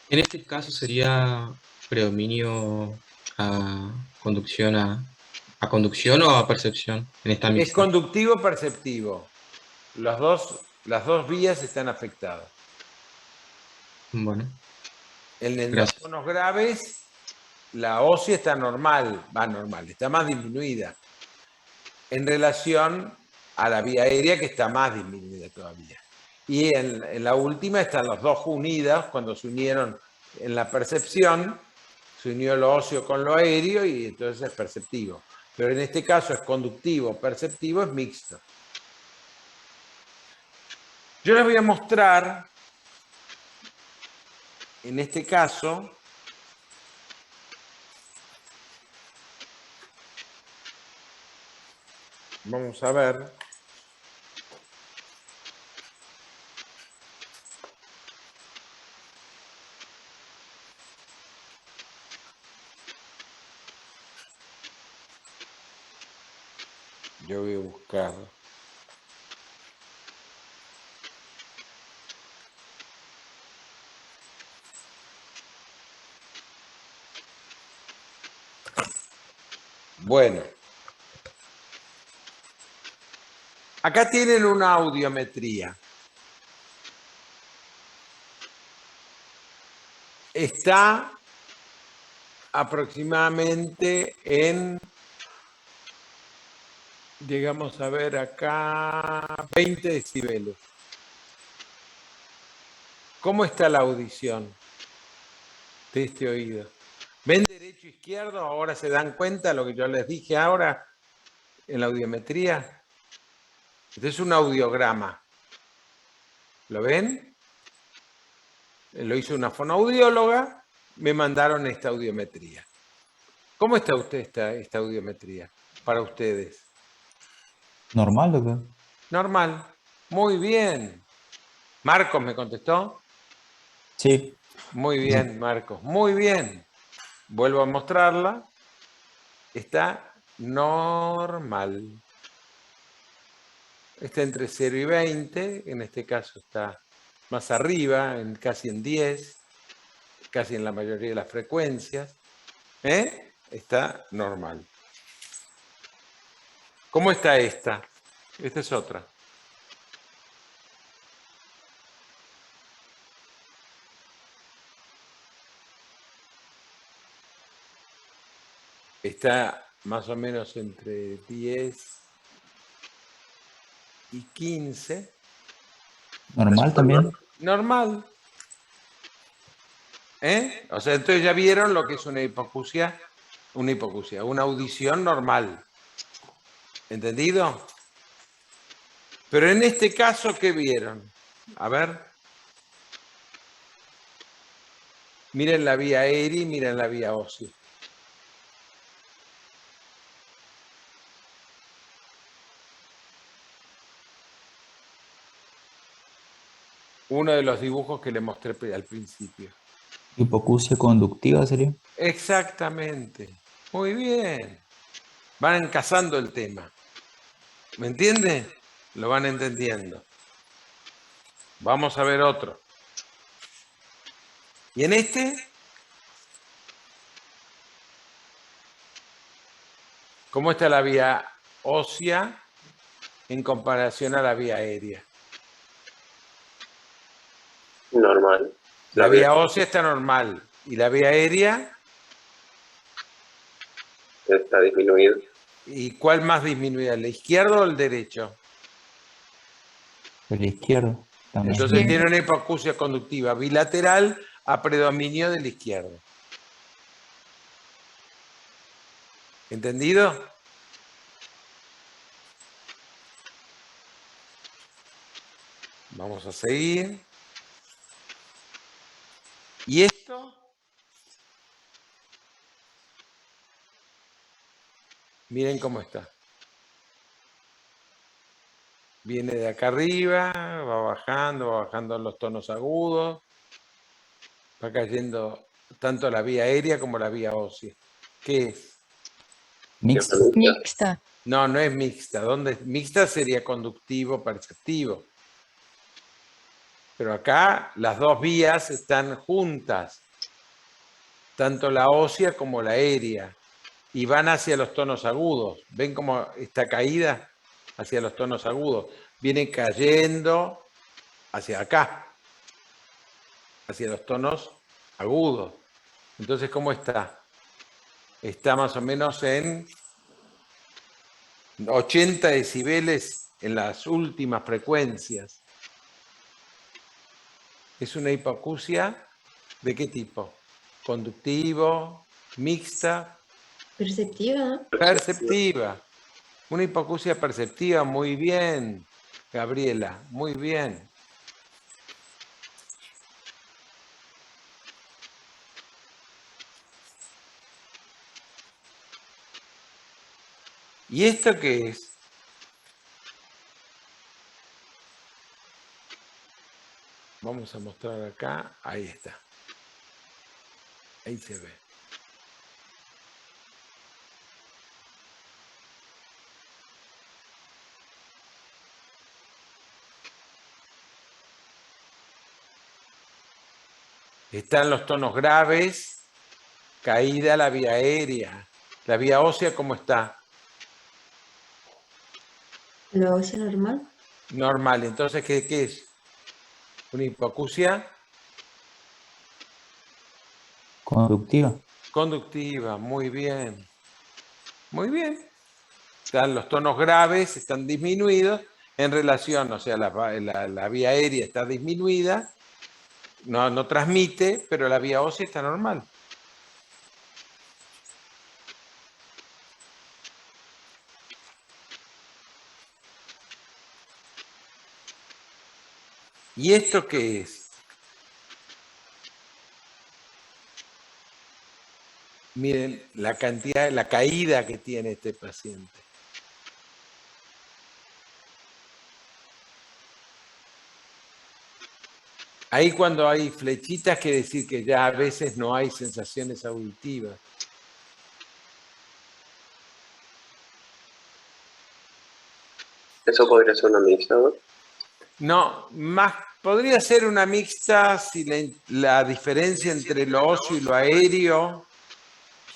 En este caso sería predominio a conducción a ¿A conducción o a percepción en esta Es mixta? conductivo perceptivo. Las dos vías están afectadas. Bueno, En los gracias. tonos graves, la ósea está normal, está más disminuida en relación a la vía aérea, que está más disminuida todavía. Y en la última están las dos unidas, cuando se unieron en la percepción, se unió lo óseo con lo aéreo y entonces es perceptivo. Pero en este caso es conductivo, perceptivo, es mixto. Yo les voy a mostrar, en este caso, vamos a ver. Yo voy a buscar. Bueno. Acá tienen una audiometría. Está aproximadamente en, llegamos a ver acá, 20 decibeles. ¿Cómo está la audición de este oído? ¿Ven derecho e izquierdo? Ahora se dan cuenta de lo que yo les dije ahora en la audiometría. Este es un audiograma. ¿Lo ven? Lo hizo una fonoaudióloga, me mandaron esta audiometría. ¿Cómo está usted esta audiometría para ustedes? Normal, doctor. Normal. Muy bien. ¿Marcos me contestó? Sí. Muy bien, Marcos. Muy bien. Vuelvo a mostrarla. Está normal. Está entre 0 y 20. En este caso está más arriba, casi en 10. Casi en la mayoría de las frecuencias. Está normal. ¿Cómo está esta? Esta es otra. Está más o menos entre 10 y 15. Normal también. Normal. O sea, entonces ya vieron lo que es una hipoacusia, una audición normal. ¿Entendido? Pero en este caso, ¿qué vieron? A ver. Miren la vía aérea y miren la vía ósea. Uno de los dibujos que le mostré al principio. Hipoacusia conductiva sería. Exactamente. Muy bien. Van encasando el tema. ¿Me entiende? Lo van entendiendo. Vamos a ver otro. ¿Y en este? ¿Cómo está la vía ósea en comparación a la vía aérea? Normal. La vía ósea está normal. ¿Y la vía aérea? Está disminuida. ¿Y cuál más disminuida? ¿La izquierda o el derecho? El izquierdo también. Entonces tiene una hipoacusia conductiva bilateral a predominio del izquierdo. ¿Entendido? Vamos a seguir. ¿Y esto? Miren cómo está. Viene de acá arriba, va bajando los tonos agudos, va cayendo tanto la vía aérea como la vía ósea. ¿Qué es? Mixta. Mixta. No, no es mixta. Mixta sería conductivo, perceptivo. Pero acá las dos vías están juntas, tanto la ósea como la aérea. y van hacia los tonos agudos. ¿Ven cómo está caída hacia los tonos agudos? Viene cayendo hacia acá, hacia los tonos agudos. Entonces, ¿cómo está? Está más o menos en 80 decibeles en las últimas frecuencias. ¿Es una hipoacusia de qué tipo? ¿Conductivo? ¿Mixta? Perceptiva, ¿no? Perceptiva. Una hipoacusia perceptiva, muy bien, Gabriela, muy bien. ¿Y esto qué es? Vamos a mostrar acá, ahí está. Ahí se ve. Están los tonos graves, caída la vía aérea. La vía ósea, ¿cómo está? La ósea normal. Normal. Entonces, ¿qué es? ¿Una hipoacusia? Conductiva. Conductiva, muy bien. Muy bien. Están los tonos graves, están disminuidos en relación, o sea, la vía aérea está disminuida, no transmite, pero la vía ósea está normal. ¿Y esto qué es? Miren la cantidad, la caída que tiene este paciente. Ahí cuando hay flechitas quiere decir que ya a veces no hay sensaciones auditivas. Eso podría ser una mixta, ¿no? No, más podría ser una mixta si la diferencia entre lo óseo y lo aéreo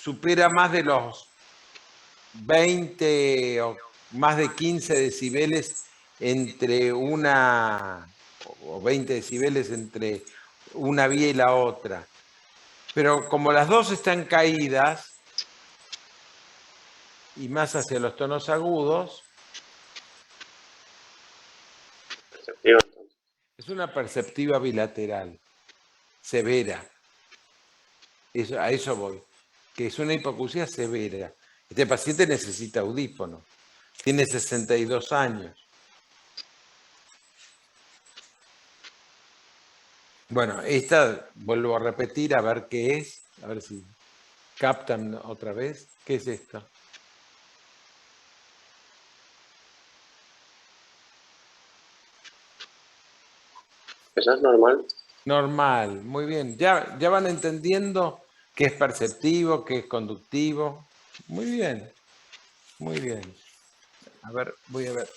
supera más de los 20 o más de 15 decibeles entre una, o 20 decibeles entre una vía y la otra. Pero como las dos están caídas y más hacia los tonos agudos, Perceptiva, entonces. es una perceptiva bilateral, severa. A eso voy, que es una hipoacusia severa. Este paciente necesita audífono, tiene 62 años. Bueno, esta vuelvo a repetir a ver qué es, a ver si captan otra vez. ¿Qué es esto? ¿Eso es normal? Normal, muy bien. Ya van entendiendo qué es perceptivo, qué es conductivo. Muy bien, muy bien. A ver, voy a ver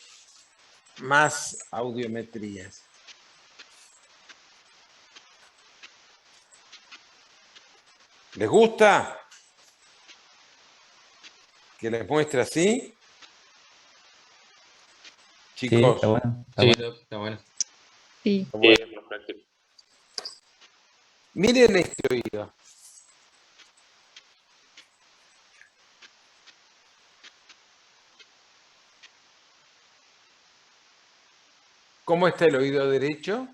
más audiometrías. ¿Les gusta? ¿Que les muestre así? Sí, Chicos, está bueno. Está Sí, bueno. Doc, está bueno. Sí. Sí, bueno, es más práctico. miren este oído. ¿Cómo está el oído derecho?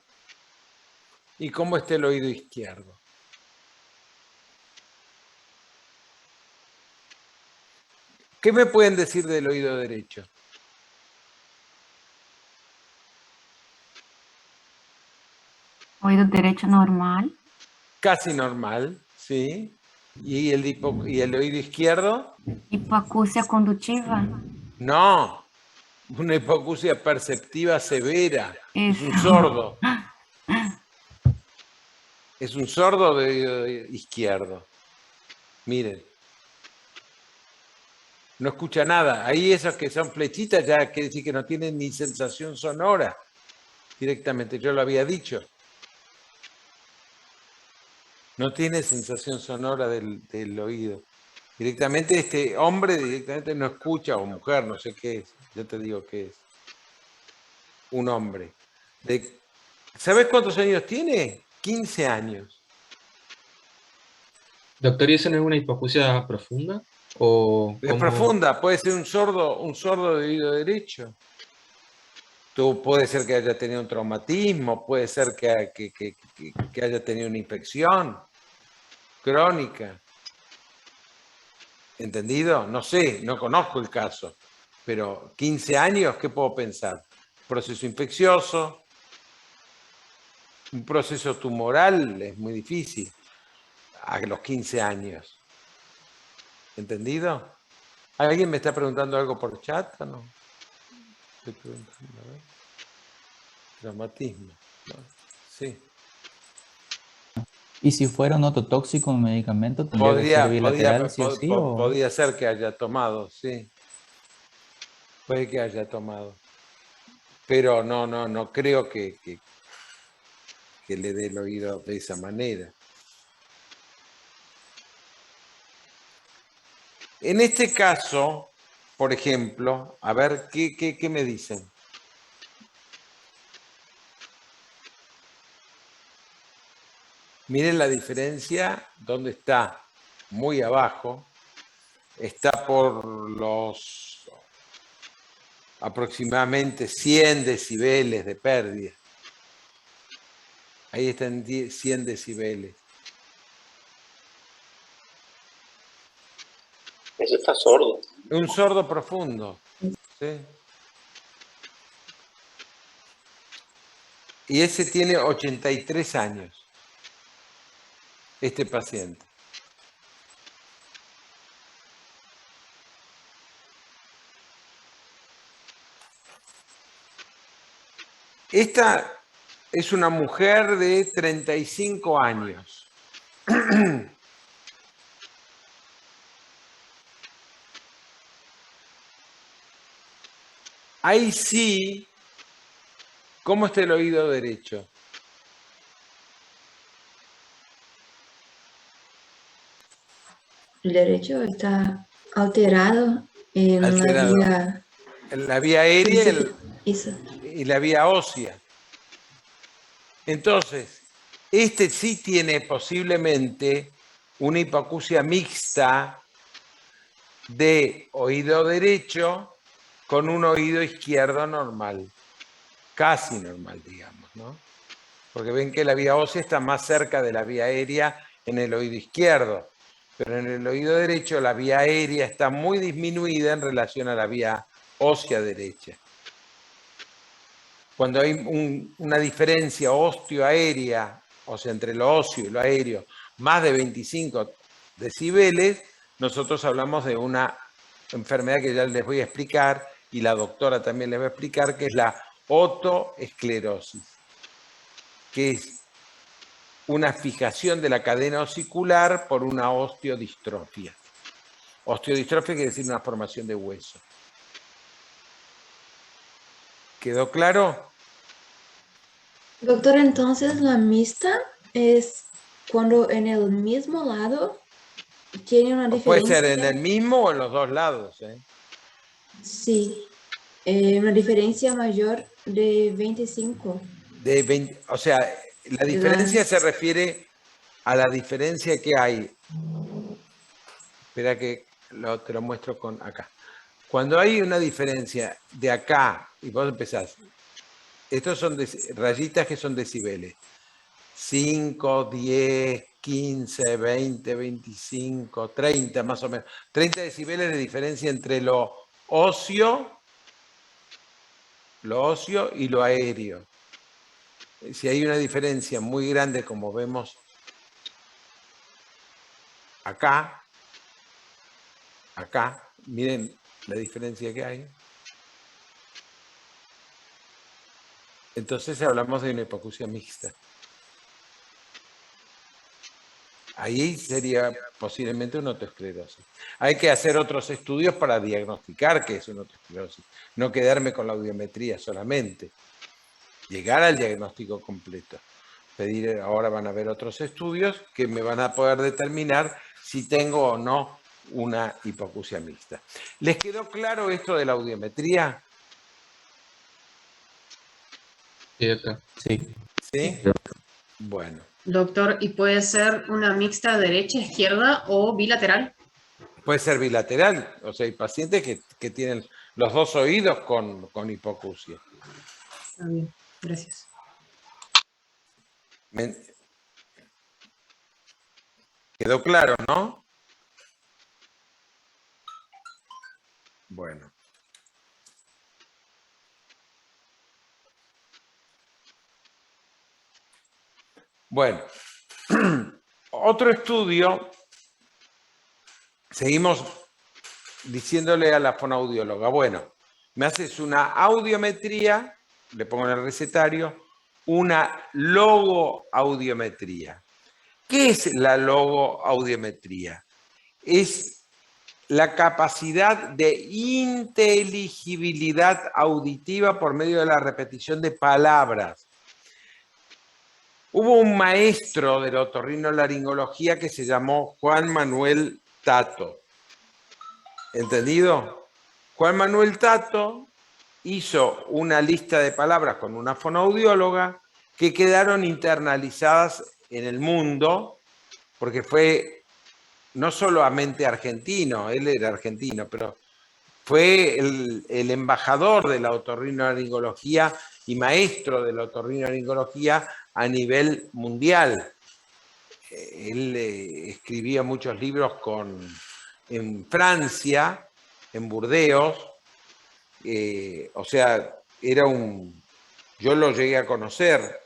¿Y cómo está el oído izquierdo? ¿Qué me pueden decir del oído derecho? Oído derecho normal. Casi normal, ¿sí? ¿Y el oído izquierdo? Hipoacusia conductiva. No, una hipoacusia perceptiva severa. Es un Eso. sordo. Es un sordo de oído izquierdo. Miren. No escucha nada. Ahí esos que son flechitas ya quiere decir que no tienen ni sensación sonora. Directamente, yo lo había dicho. No tiene sensación sonora del oído. Directamente este hombre directamente no escucha, o mujer, no sé qué es. Yo te digo qué es. Un hombre. ¿Sabes cuántos años tiene? 15 años. Doctor, ¿y eso no es una hipoacusia profunda? ¿O Es cómo? profunda, puede ser un sordo de oído derecho. Puede ser que haya tenido un traumatismo, puede ser que haya tenido una infección crónica. ¿Entendido? No sé, no conozco el caso, pero 15 años, ¿qué puedo pensar? Proceso infeccioso, un proceso tumoral es muy difícil a los 15 años. ¿Entendido? ¿Alguien me está preguntando algo por chat o no? Estoy preguntando, a ver. Traumatismo, ¿no? Sí. ¿Y si fuera un ototóxico, un medicamento, tendría que ser bilateral sí o sí? Podría ser que haya tomado, sí. Puede que haya tomado. Pero no creo que le dé el oído de esa manera. En este caso, por ejemplo, a ver, ¿qué me dicen? Miren la diferencia, ¿dónde está? Muy abajo. Está por los aproximadamente 100 decibeles de pérdida. Ahí están 100 decibeles. Ese está sordo. Un sordo profundo. ¿Sí? Y ese tiene 83 años, este paciente. Esta es una mujer de 35 años. Ahí sí, ¿cómo está el oído derecho? El derecho está alterado en Alterado. la vía. En la vía aérea Eso. y la vía ósea. Entonces, este sí tiene posiblemente una hipoacusia mixta de oído derecho con un oído izquierdo normal, casi normal, digamos, ¿no? Porque ven que la vía ósea está más cerca de la vía aérea en el oído izquierdo, pero en el oído derecho la vía aérea está muy disminuida en relación a la vía ósea derecha. Cuando hay una diferencia osteoaérea, o sea, entre lo óseo y lo aéreo, más de 25 decibeles, nosotros hablamos de una enfermedad que ya les voy a explicar, y la doctora también les va a explicar, que es la otoesclerosis, que es una fijación de la cadena osicular por una osteodistrofia. Osteodistrofia quiere decir una formación de hueso. ¿Quedó claro? Doctor, entonces la mixta es cuando en el mismo lado tiene una Puede diferencia. ser en el mismo o en los dos lados. Sí, una diferencia mayor de 25. De 20, o sea, la diferencia se refiere a la diferencia que hay. Espera que te lo muestro con acá. Cuando hay una diferencia de acá, y vos empezás, estos son rayitas que son decibeles. 5, 10, 15, 20, 25, 30 más o menos. 30 decibeles de diferencia entre lo óseo y lo aéreo. Si hay una diferencia muy grande, como vemos acá, miren la diferencia que hay. Entonces hablamos de una hipoacusia mixta. Ahí sería posiblemente una otoesclerosis. Hay que hacer otros estudios para diagnosticar que es una otoesclerosis, no quedarme con la audiometría solamente. Llegar al diagnóstico completo. Ahora van a haber otros estudios que me van a poder determinar si tengo o no una hipoacusia mixta. ¿Les quedó claro esto de la audiometría? Sí, doctor. Sí. ¿Sí? Bueno. Doctor, ¿y puede ser una mixta derecha-izquierda o bilateral? Puede ser bilateral, o sea, hay pacientes que tienen los dos oídos con hipoacusia. Está bien, gracias. ¿Quedó claro, no? Bueno. Bueno, otro estudio, seguimos diciéndole a la fonoaudióloga, bueno, me haces una audiometría, le pongo en el recetario, una logoaudiometría. ¿Qué es la logoaudiometría? Es la capacidad de inteligibilidad auditiva por medio de la repetición de palabras. Hubo un maestro de la otorrinolaringología que se llamó Juan Manuel Tato. ¿Entendido? Juan Manuel Tato hizo una lista de palabras con una fonoaudióloga que quedaron internalizadas en el mundo, porque fue no solamente argentino, él era argentino, pero fue el embajador de la otorrinolaringología y maestro de la otorrinolaringología a nivel mundial. Él escribía muchos libros en Francia, en Burdeos, o sea, yo lo llegué a conocer,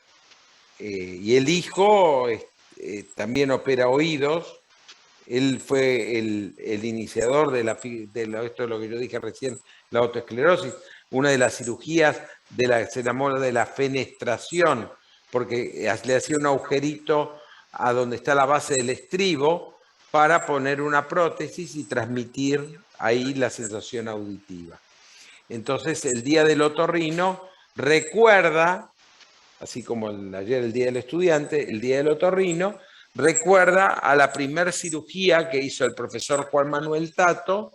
y el hijo también opera oídos. Él fue el iniciador esto es lo que yo dije recién, la autoesclerosis, una de las cirugías se enamora de la fenestración, porque le hacía un agujerito a donde está la base del estribo para poner una prótesis y transmitir ahí la sensación auditiva. Entonces, el Día del Otorrino recuerda, así como ayer el Día del Estudiante, el Día del Otorrino recuerda a la primera cirugía que hizo el profesor Juan Manuel Tato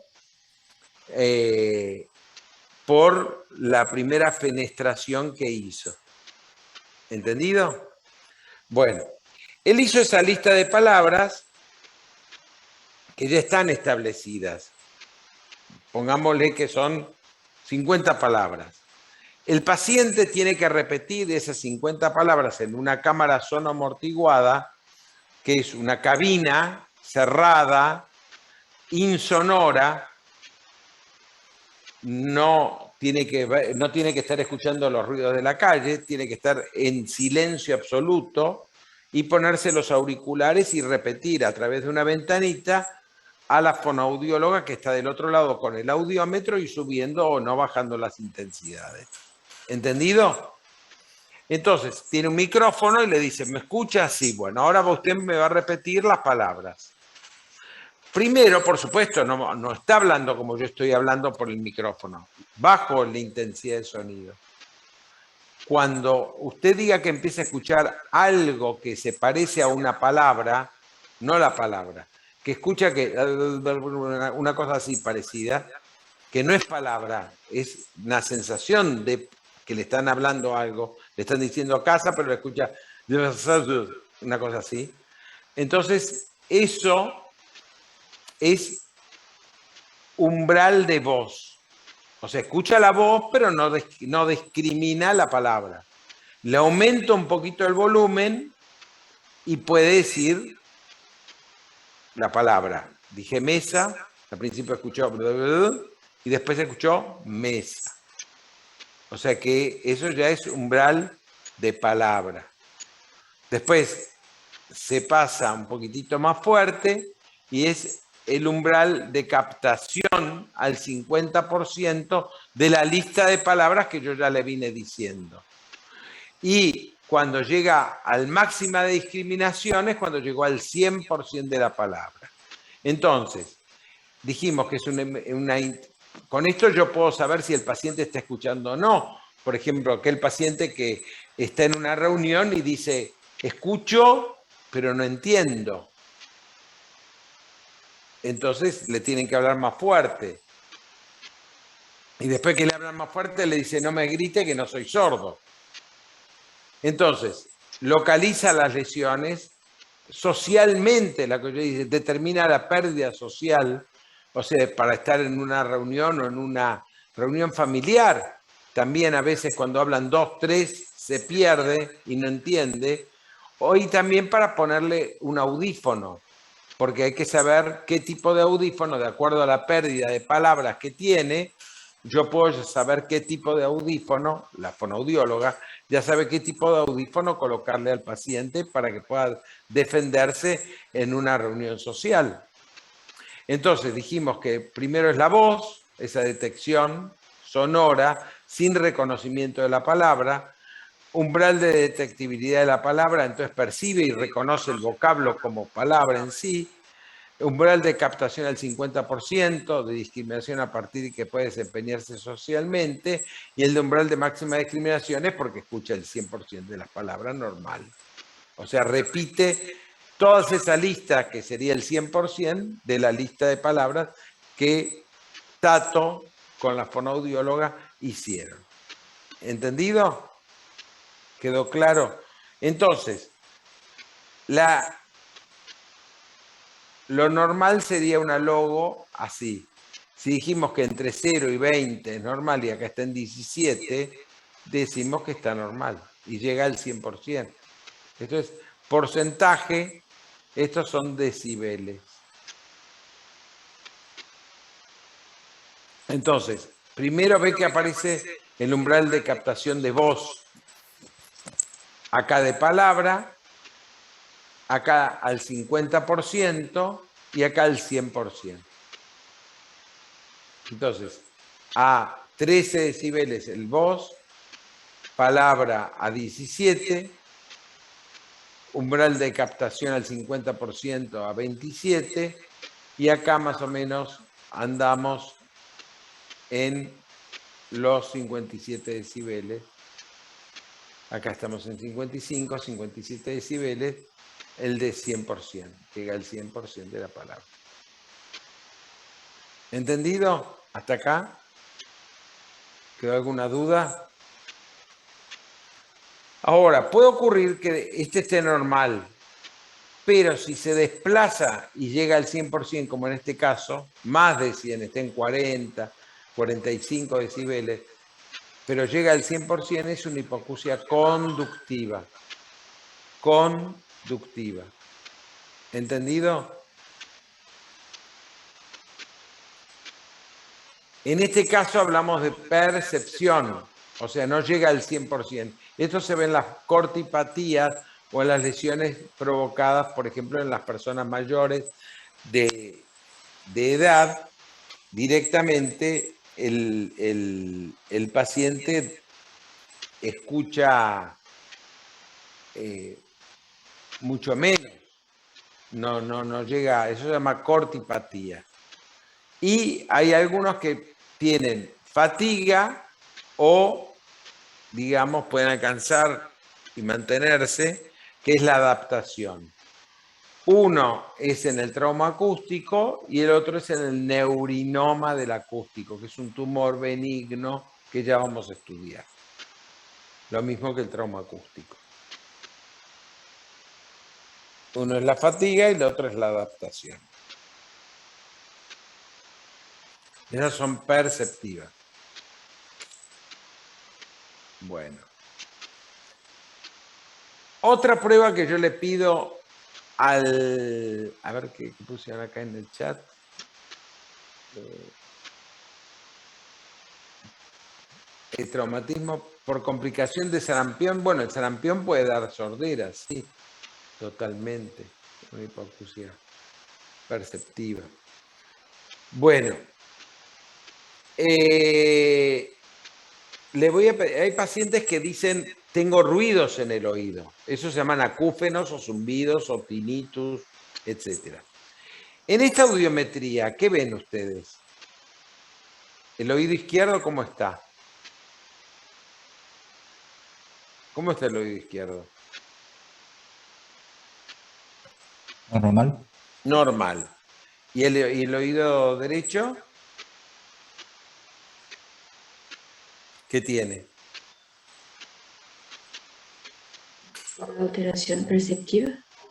por la primera fenestración que hizo. ¿Entendido? Bueno, él hizo esa lista de palabras que ya están establecidas. Pongámosle que son 50 palabras. El paciente tiene que repetir esas 50 palabras en una cámara sonoamortiguada, que es una cabina cerrada, insonora, no tiene que estar escuchando los ruidos de la calle, tiene que estar en silencio absoluto y ponerse los auriculares y repetir a través de una ventanita a la fonoaudióloga que está del otro lado con el audiómetro y subiendo o no bajando las intensidades. ¿Entendido? Entonces, tiene un micrófono y le dice, ¿me escucha? Sí, bueno, ahora usted me va a repetir las palabras. Primero, por supuesto, no está hablando como yo estoy hablando por el micrófono. Bajo la intensidad del sonido. Cuando usted diga que empieza a escuchar algo que se parece a una palabra, no la palabra, que escucha una cosa así parecida, que no es palabra, es una sensación de que le están hablando algo, le están diciendo casa, pero le escucha una cosa así. Entonces, eso es umbral de voz. O sea, escucha la voz, pero no discrimina la palabra. Le aumenta un poquito el volumen y puede decir la palabra. Dije mesa, al principio escuchó y después escuchó mesa. O sea que eso ya es umbral de palabra. Después se pasa un poquitito más fuerte y es el umbral de captación al 50% de la lista de palabras que yo ya le vine diciendo. Y cuando llega al máxima de discriminación es cuando llegó al 100% de la palabra. Entonces, dijimos que es con esto yo puedo saber si el paciente está escuchando o no. Por ejemplo, aquel paciente que está en una reunión y dice, escucho, pero no entiendo. entonces le tienen que hablar más fuerte. Y después que le hablan más fuerte, le dice, no me grite que no soy sordo. Entonces, localiza las lesiones socialmente, la que yo dije, determina la pérdida social, o sea, para estar en una reunión o en una reunión familiar. También a veces cuando hablan 2, 3, se pierde y no entiende. Y también para ponerle un audífono, porque hay que saber qué tipo de audífono, de acuerdo a la pérdida de palabras que tiene, yo puedo saber qué tipo de audífono, la fonoaudióloga, ya sabe qué tipo de audífono colocarle al paciente para que pueda defenderse en una reunión social. Entonces dijimos que primero es la voz, esa detección sonora, sin reconocimiento de la palabra, umbral de detectibilidad de la palabra, entonces percibe y reconoce el vocablo como palabra en sí, umbral de captación al 50%, de discriminación a partir de que puede desempeñarse socialmente, y el de umbral de máxima discriminación es porque escucha el 100% de las palabras normal. O sea, repite toda esa lista, que sería el 100% de la lista de palabras que Tato con la fonoaudióloga hicieron. ¿Entendido? ¿Quedó claro? Entonces, lo normal sería una logo así. Si dijimos que entre 0 y 20 es normal y acá está en 17, decimos que está normal y llega al 100%. Esto es porcentaje, estos son decibeles. Entonces, primero ve que aparece el umbral de captación de voz, acá de palabra, acá al 50% y acá al 100%. Entonces, a 13 decibeles el voz, palabra a 17, umbral de captación al 50% a 27, y acá más o menos andamos en los 57 decibeles. Acá estamos en 55, 57 decibeles, el de 100%, llega al 100% de la palabra. ¿Entendido? ¿Hasta acá? ¿Quedó alguna duda? Ahora, puede ocurrir que este esté normal, pero si se desplaza y llega al 100%, como en este caso, más de 100, está en 40, 45 decibeles, pero llega al 100%, es una hipoacusia conductiva. Conductiva. ¿Entendido? En este caso hablamos de percepción, o sea, no llega al 100%. Esto se ve en las cortipatías o en las lesiones provocadas, por ejemplo, en las personas mayores de edad. Directamente el paciente escucha mucho menos, no llega, eso se llama cortipatía. Y hay algunos que tienen fatiga o, digamos, pueden alcanzar y mantenerse, que es la adaptación. Uno es en el trauma acústico y el otro es en el neurinoma del acústico, que es un tumor benigno que ya vamos a estudiar. Lo mismo que el trauma acústico. Uno es la fatiga y el otro es la adaptación. Esas son perceptivas. Bueno. Otra prueba que yo le pido a ver qué pusieron acá en el chat. El traumatismo por complicación de sarampión. Bueno, el sarampión puede dar sordera, sí, totalmente. Una hipoacusia perceptiva. Bueno. Le voy a pedir, hay pacientes que dicen, tengo ruidos en el oído. Eso se llaman acúfenos o zumbidos o tinnitus, etc. En esta audiometría, ¿qué ven ustedes? ¿El oído izquierdo cómo está? ¿Cómo está el oído izquierdo? Normal. Normal. ¿Y el oído derecho? ¿Qué tiene? Alteración perceptiva.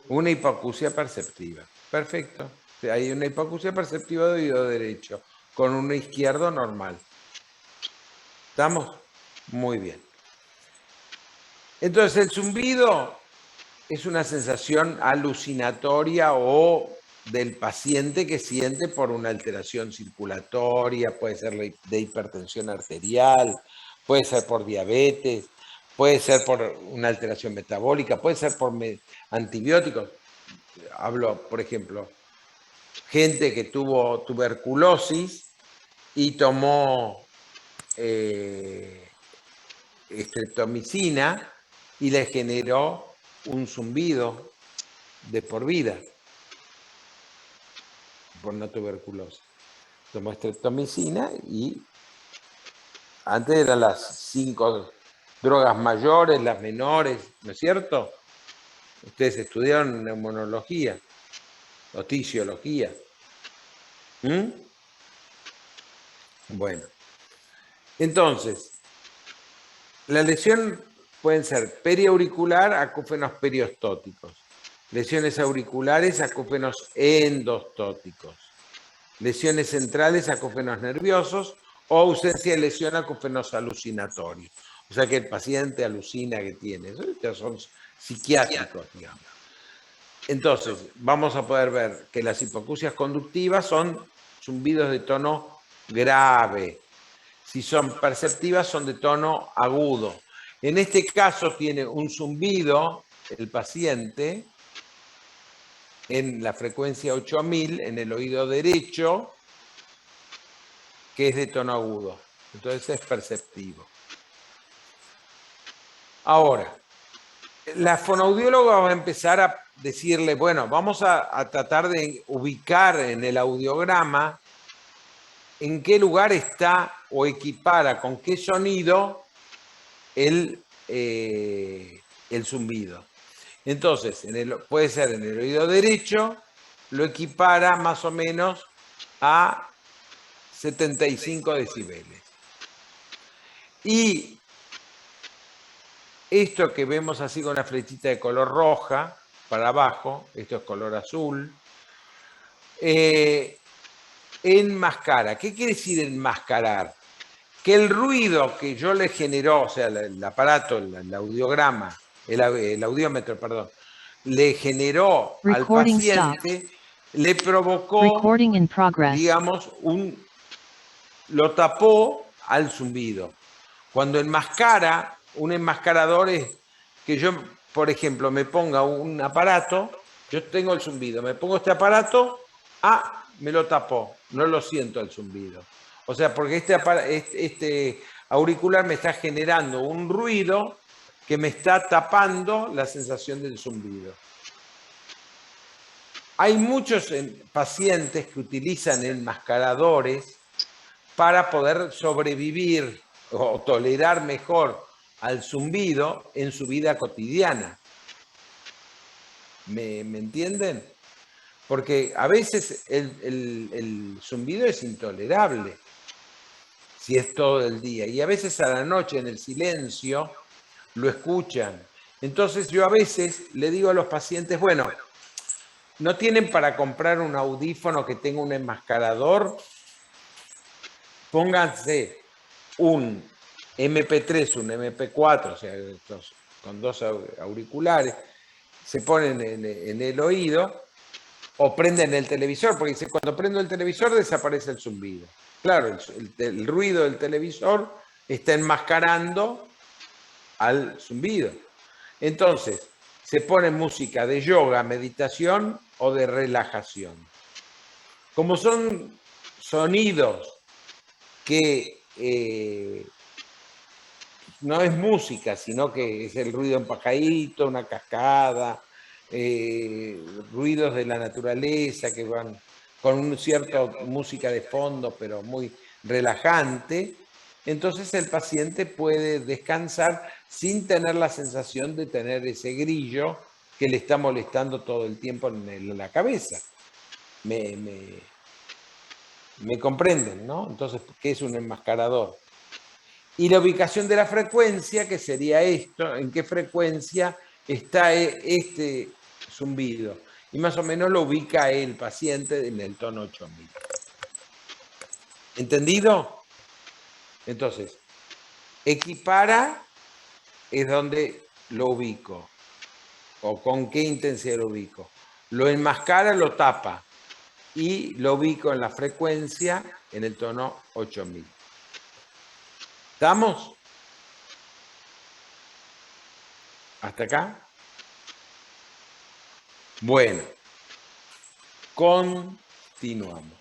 Una hipoacusia perceptiva. Perfecto. Hay una hipoacusia perceptiva de oído derecho, con uno izquierdo normal. ¿Estamos? Muy bien. Entonces, el zumbido es una sensación alucinatoria o del paciente que siente por una alteración circulatoria, puede ser de hipertensión arterial, puede ser por diabetes, puede ser por una alteración metabólica, puede ser por antibióticos. Hablo, por ejemplo, gente que tuvo tuberculosis y tomó estreptomicina y le generó un zumbido de por vida por una tuberculosis. Tomó estreptomicina y antes eran las 5 drogas mayores, las menores, ¿no es cierto? Ustedes estudiaron neumonología o tisiología. Bueno, entonces, la lesión pueden ser periauricular, acúfenos periostóticos, lesiones auriculares, acúfenos endostóticos, lesiones centrales, acúfenos nerviosos o ausencia de lesión, acúfenos alucinatorios. O sea que el paciente alucina que tiene. Estos son psiquiátricos, digamos. Entonces, vamos a poder ver que las hipoacusias conductivas son zumbidos de tono grave. Si son perceptivas, son de tono agudo. En este caso tiene un zumbido, el paciente, en la frecuencia 8000, en el oído derecho, que es de tono agudo. Entonces es perceptivo. Ahora, la fonoaudióloga va a empezar a decirle, bueno, vamos a tratar de ubicar en el audiograma en qué lugar está o equipara con qué sonido el zumbido. Entonces, puede ser en el oído derecho, lo equipara más o menos a 75 decibeles. Y esto que vemos así con una flechita de color roja para abajo, esto es color azul, enmascara. ¿Qué quiere decir enmascarar? Que el ruido que yo le generó, o sea, el aparato, el audiograma, el audiómetro, perdón, le generó al paciente, le provocó, digamos, lo tapó al zumbido. Cuando enmascara, un enmascarador es que yo, por ejemplo, me ponga un aparato, yo tengo el zumbido, me pongo este aparato, me lo tapó, no lo siento el zumbido. O sea, porque este auricular me está generando un ruido que me está tapando la sensación del zumbido. Hay muchos pacientes que utilizan enmascaradores para poder sobrevivir o tolerar mejor al zumbido en su vida cotidiana. ¿Me entienden? Porque a veces el zumbido es intolerable si es todo el día. Y a veces a la noche en el silencio lo escuchan. Entonces yo a veces le digo a los pacientes, bueno, ¿no tienen para comprar un audífono que tenga un enmascarador? Pónganse un MP3, un MP4, o sea, con 2 auriculares, se ponen en el oído o prenden el televisor, porque dice, cuando prendo el televisor desaparece el zumbido. Claro, el ruido del televisor está enmascarando al zumbido. Entonces, se pone música de yoga, meditación o de relajación. Como son sonidos que no es música, sino que es el ruido empajadito, una cascada, ruidos de la naturaleza que van con una cierta música de fondo, pero muy relajante. Entonces el paciente puede descansar sin tener la sensación de tener ese grillo que le está molestando todo el tiempo en la cabeza. ¿Me ¿Me comprenden, no? Entonces, ¿qué es un enmascarador? Y la ubicación de la frecuencia, que sería esto, en qué frecuencia está este zumbido. Y más o menos lo ubica el paciente en el tono 8000. ¿Entendido? Entonces, equipara es donde lo ubico. ¿O con qué intensidad lo ubico? Lo enmascara, lo tapa. Y lo ubico en la frecuencia en el tono 8000. ¿Estamos? ¿Hasta acá? Bueno, continuamos.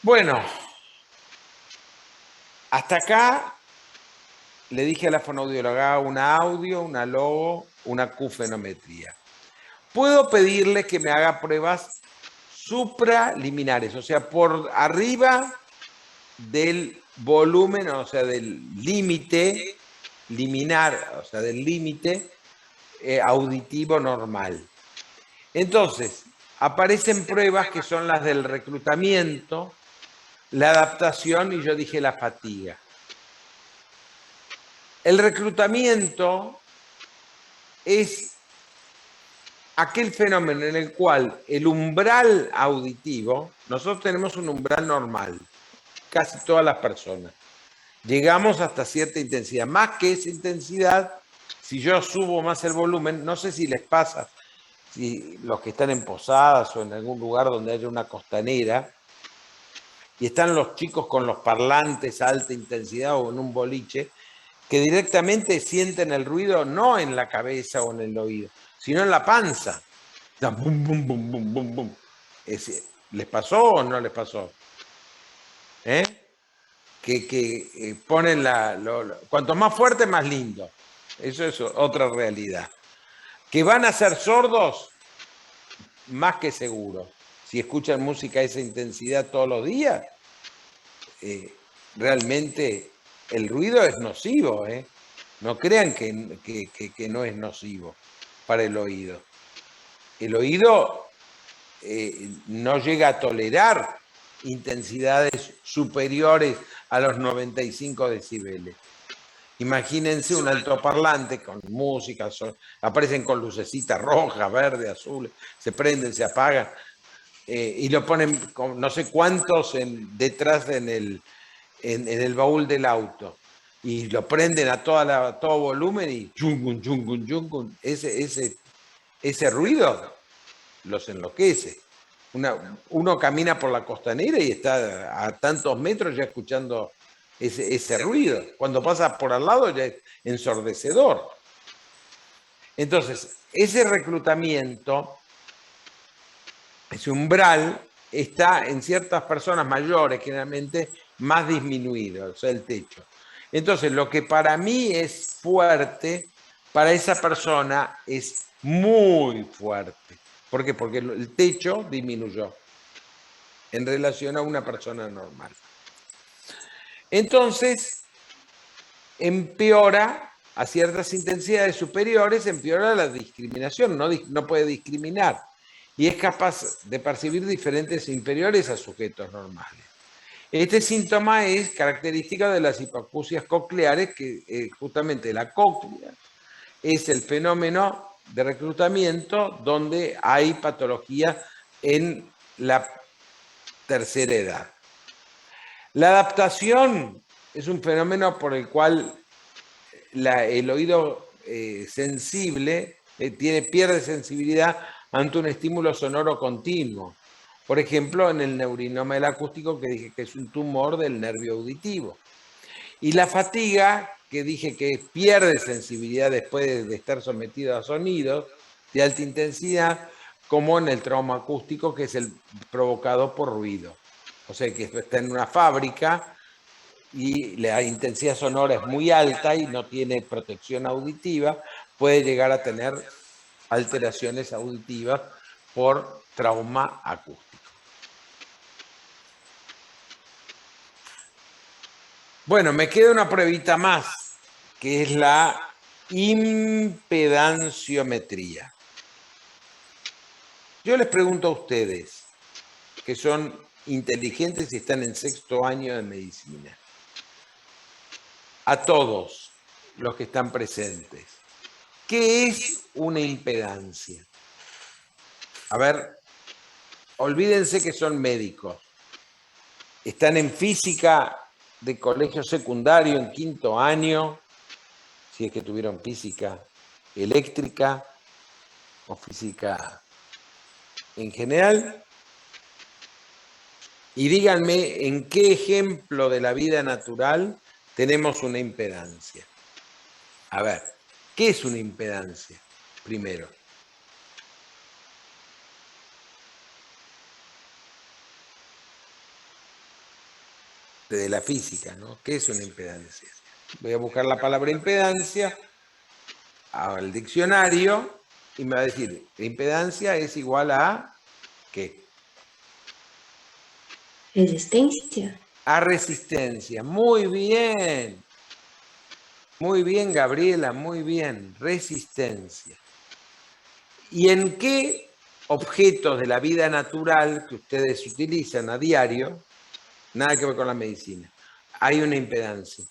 Bueno, hasta acá le dije a la fonoaudióloga una audio, una logo, una Q-fenometría. Puedo pedirle que me haga pruebas supraliminares, o sea, por arriba del volumen, o sea, del límite liminar, o sea, del límite auditivo normal. Entonces, aparecen pruebas que son las del reclutamiento, la adaptación y yo dije la fatiga. El reclutamiento es aquel fenómeno en el cual el umbral auditivo, nosotros tenemos un umbral normal, casi todas las personas. Llegamos hasta cierta intensidad. Más que esa intensidad, si yo subo más el volumen, no sé si les pasa, si los que están en posadas o en algún lugar donde haya una costanera, y están los chicos con los parlantes a alta intensidad o en un boliche, que directamente sienten el ruido no en la cabeza o en el oído, sino en la panza. Bum, bum, bum, bum, bum, bum. ¿Les pasó o no les pasó? Que ponen cuanto más fuerte, más lindo. Eso es otra realidad. Que van a ser sordos, más que seguro. Si escuchan música a esa intensidad todos los días, realmente el ruido es nocivo. No crean que no es nocivo para el oído. El oído no llega a tolerar intensidades superiores a los 95 decibeles. Imagínense un altoparlante con música, aparecen con lucecitas rojas, verdes, azules, se prenden, se apagan, y lo ponen con no sé cuántos detrás en el baúl del auto. Y lo prenden a todo volumen y chungun, chungun, chungun. Ese ruido los enloquece. Uno camina por la costanera y está a tantos metros ya escuchando ese ruido. Cuando pasa por al lado ya es ensordecedor. Entonces, ese reclutamiento, ese umbral, está en ciertas personas mayores, generalmente más disminuido, o sea, el techo. Entonces, lo que para mí es fuerte, para esa persona es muy fuerte. ¿Por qué? Porque el techo disminuyó en relación a una persona normal. Entonces, empeora a ciertas intensidades superiores, empeora la discriminación, no puede discriminar y es capaz de percibir diferentes inferiores a sujetos normales. Este síntoma es característica de las hipoacusias cocleares, que justamente la cóclea es el fenómeno de reclutamiento donde hay patología en la tercera edad. La adaptación es un fenómeno por el cual el oído sensible pierde sensibilidad ante un estímulo sonoro continuo. Por ejemplo, en el neurinoma del acústico, que dije que es un tumor del nervio auditivo. Y la fatiga, que dije que pierde sensibilidad después de estar sometido a sonidos de alta intensidad, como en el trauma acústico, que es el provocado por ruido. O sea, que está en una fábrica y la intensidad sonora es muy alta y no tiene protección auditiva, puede llegar a tener alteraciones auditivas por trauma acústico. Bueno, me queda una pruebita más, que es la impedanciometría. Yo les pregunto a ustedes, que son inteligentes y están en 6º año de medicina. A todos los que están presentes. ¿Qué es una impedancia? A ver, olvídense que son médicos. Están en física de colegio secundario en 5º año, si es que tuvieron física eléctrica o física en general. Y díganme en qué ejemplo de la vida natural tenemos una impedancia. A ver, ¿qué es una impedancia? Primero. De la física, ¿no? ¿Qué es una impedancia? Voy a buscar la palabra impedancia al diccionario y me va a decir, impedancia es igual a ¿qué? Resistencia. A resistencia. Muy bien. Muy bien, Gabriela, muy bien. Resistencia. ¿Y en qué objetos de la vida natural que ustedes utilizan a diario, nada que ver con la medicina, hay una impedancia,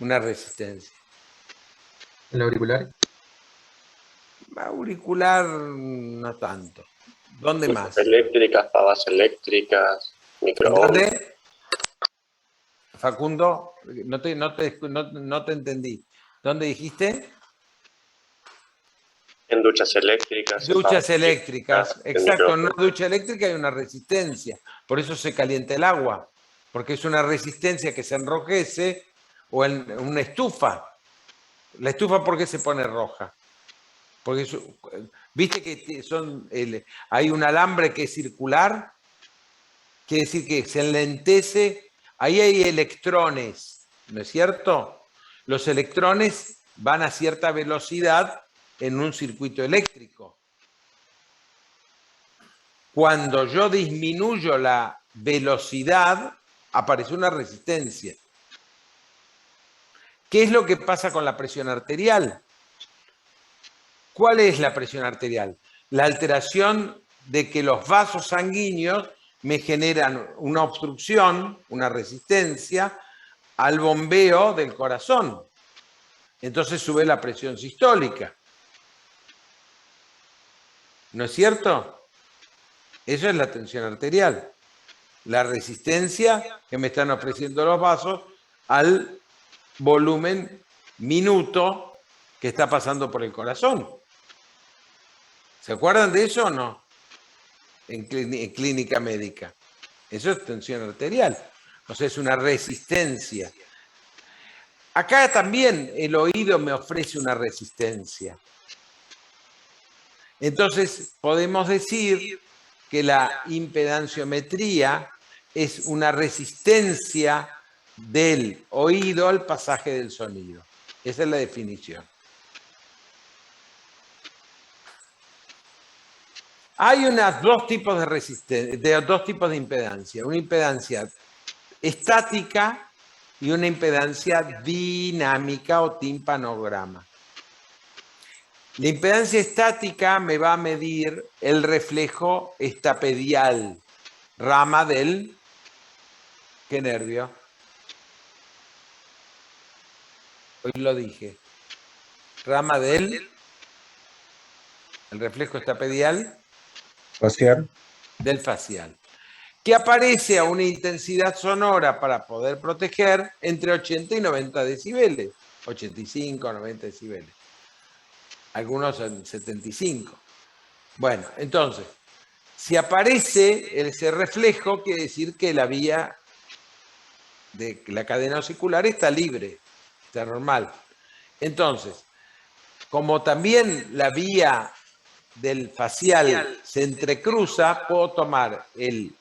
una resistencia? ¿El auricular? Auricular no tanto. ¿Dónde más? Eléctricas, pavas eléctricas, microondas. ¿Dónde? Facundo, no te entendí. ¿Dónde dijiste? En duchas eléctricas. Duchas eléctricas, exacto. En una ducha eléctrica hay una resistencia, por eso se calienta el agua, porque es una resistencia que se enrojece, o en una estufa. ¿La estufa por qué se pone roja? Porque viste que hay un alambre que es circular, quiere decir que se enlentece. Ahí hay electrones, ¿no es cierto? Los electrones van a cierta velocidad en un circuito eléctrico. Cuando yo disminuyo la velocidad, aparece una resistencia. ¿Qué es lo que pasa con la presión arterial? ¿Cuál es la presión arterial? La alteración de que los vasos sanguíneos me generan una obstrucción, una resistencia al bombeo del corazón. Entonces sube la presión sistólica. ¿No es cierto? Eso es la tensión arterial. La resistencia que me están ofreciendo los vasos al volumen minuto que está pasando por el corazón. ¿Se acuerdan de eso o no? En clínica médica. Eso es tensión arterial. O sea, es una resistencia. Acá también el oído me ofrece una resistencia. Entonces, podemos decir que la impedanciometría es una resistencia del oído al pasaje del sonido. Esa es la definición. Hay dos tipos de resistencia, dos tipos de impedancia. Una impedancia estática y una impedancia dinámica o timpanograma. La impedancia estática me va a medir el reflejo estapedial, rama del... ¿Qué nervio? Hoy lo dije. Rama del... El reflejo estapedial. Facial. Del facial. Que aparece a una intensidad sonora para poder proteger entre 80 y 90 decibeles. 85, 90 decibeles. Algunos en 75. Bueno, entonces, si aparece ese reflejo, quiere decir que la vía de la cadena osicular está libre, está normal. Entonces, como también la vía del facial se entrecruza, puedo tomar el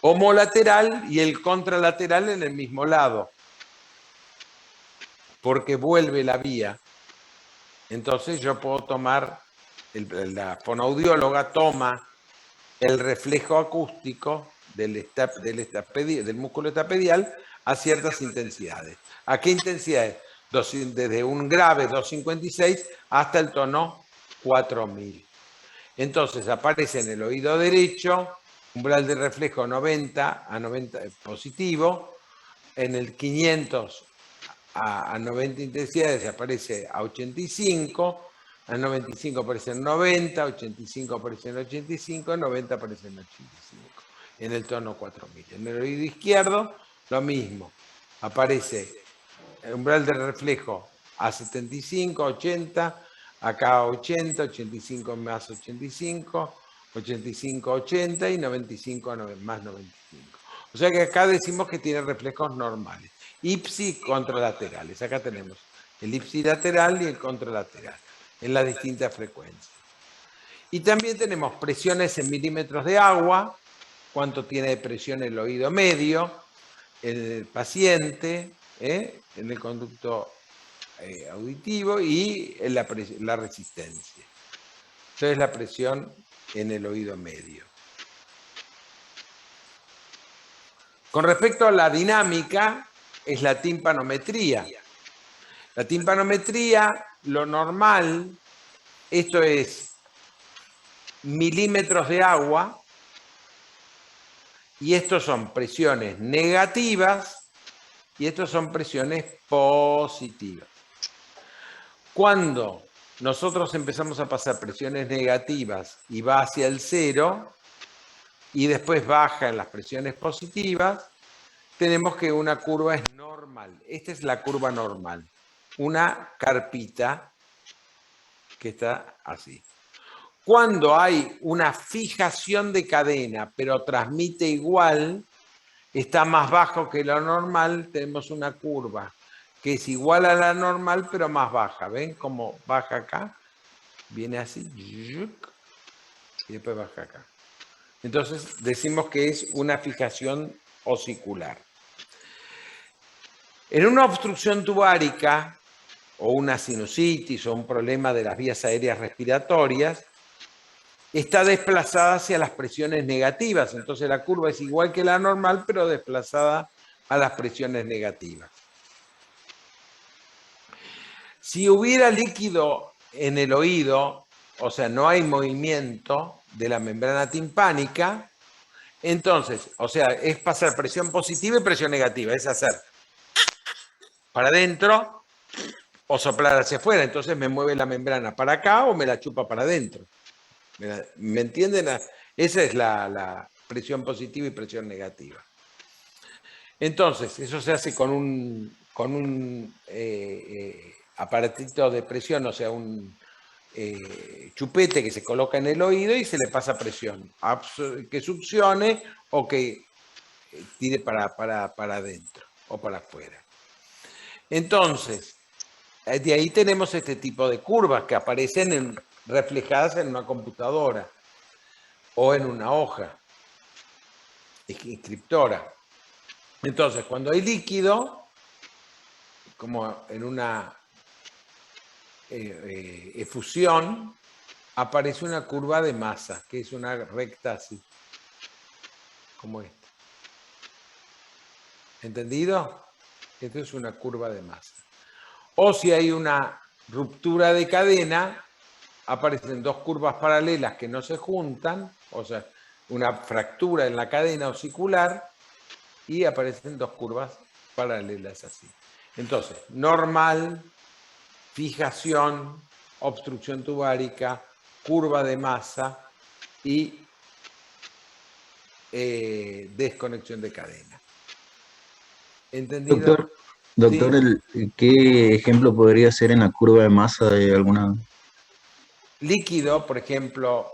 homolateral y el contralateral en el mismo lado, porque vuelve la vía. Entonces yo puedo tomar, la fonoaudióloga toma el reflejo acústico del músculo estapedial a ciertas intensidades. ¿A qué intensidades? Desde un grave 256 hasta el tono 4000. Entonces aparece en el oído derecho umbral de reflejo 90 a 90 positivo, en el 500 a 90 intensidades aparece a 85, a 95 aparece en 90, 85 aparece en 85, 90 aparece en 85, en el tono 4000. En el oído izquierdo, lo mismo, aparece el umbral de reflejo a 75, 80, acá 80, 85 más 85, 85, 80 y 95 más 95. O sea que acá decimos que tiene reflejos normales. Ipsi contralaterales. Acá tenemos el ipsilateral y el contralateral en las distintas frecuencias. Y también tenemos presiones en milímetros de agua, cuánto tiene de presión el oído medio, el paciente, en el conducto auditivo y en la resistencia. Entonces la presión en el oído medio. Con respecto a la dinámica, es la timpanometría. La timpanometría, lo normal, esto es milímetros de agua, y estos son presiones negativas, y estos son presiones positivas. Cuando nosotros empezamos a pasar presiones negativas y va hacia el 0, y después baja en las presiones positivas, tenemos que una curva es normal. Esta es la curva normal. Una carpita que está así. Cuando hay una fijación de cadena, pero transmite igual, está más bajo que lo normal, tenemos una curva que es igual a la normal, pero más baja. ¿Ven cómo baja acá? Viene así, y después baja acá. Entonces decimos que es una fijación osicular. En una obstrucción tubárica, o una sinusitis, o un problema de las vías aéreas respiratorias, está desplazada hacia las presiones negativas. Entonces la curva es igual que la normal, pero desplazada a las presiones negativas. Si hubiera líquido en el oído, o sea, no hay movimiento de la membrana timpánica, entonces, o sea, es pasar presión positiva y presión negativa, es hacer para adentro o soplar hacia afuera. Entonces me mueve la membrana para acá o me la chupa para adentro. ¿Me entienden? Esa es la presión positiva y presión negativa. Entonces, eso se hace con un aparatito de presión, o sea, un chupete que se coloca en el oído y se le pasa presión, que succione o que tire para adentro o para afuera. Entonces, de ahí tenemos este tipo de curvas que aparecen reflejadas en una computadora o en una hoja inscriptora. Entonces, cuando hay líquido, como en una efusión, aparece una curva de masa, que es una recta así, como esta. ¿Entendido? Esto es una curva de masa. O si hay una ruptura de cadena, aparecen dos curvas paralelas que no se juntan, o sea, una fractura en la cadena osicular, y aparecen dos curvas paralelas así. Entonces, normal, fijación, obstrucción tubárica, curva de masa y desconexión de cadena. ¿Entendido? Doctor, Sí. ¿Qué ejemplo podría ser en la curva de masa de alguna? Líquido, por ejemplo,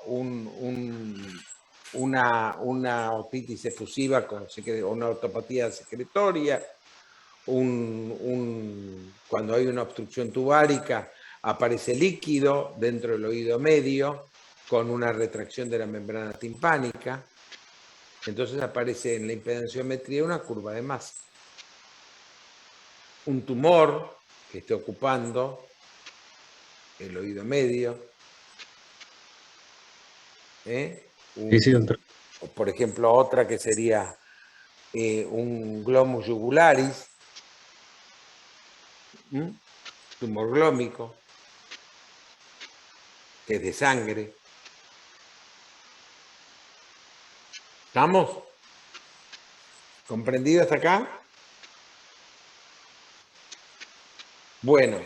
una otitis efusiva con una ortopatía secretoria, cuando hay una obstrucción tubárica, aparece líquido dentro del oído medio con una retracción de la membrana timpánica. Entonces aparece en la impedanciometría una curva de masa. Un tumor que esté ocupando el oído medio. Sí, doctor. O por ejemplo, otra que sería un glomus jugularis, tumor glómico, que es de sangre. ¿Estamos? ¿Comprendido hasta acá? Bueno.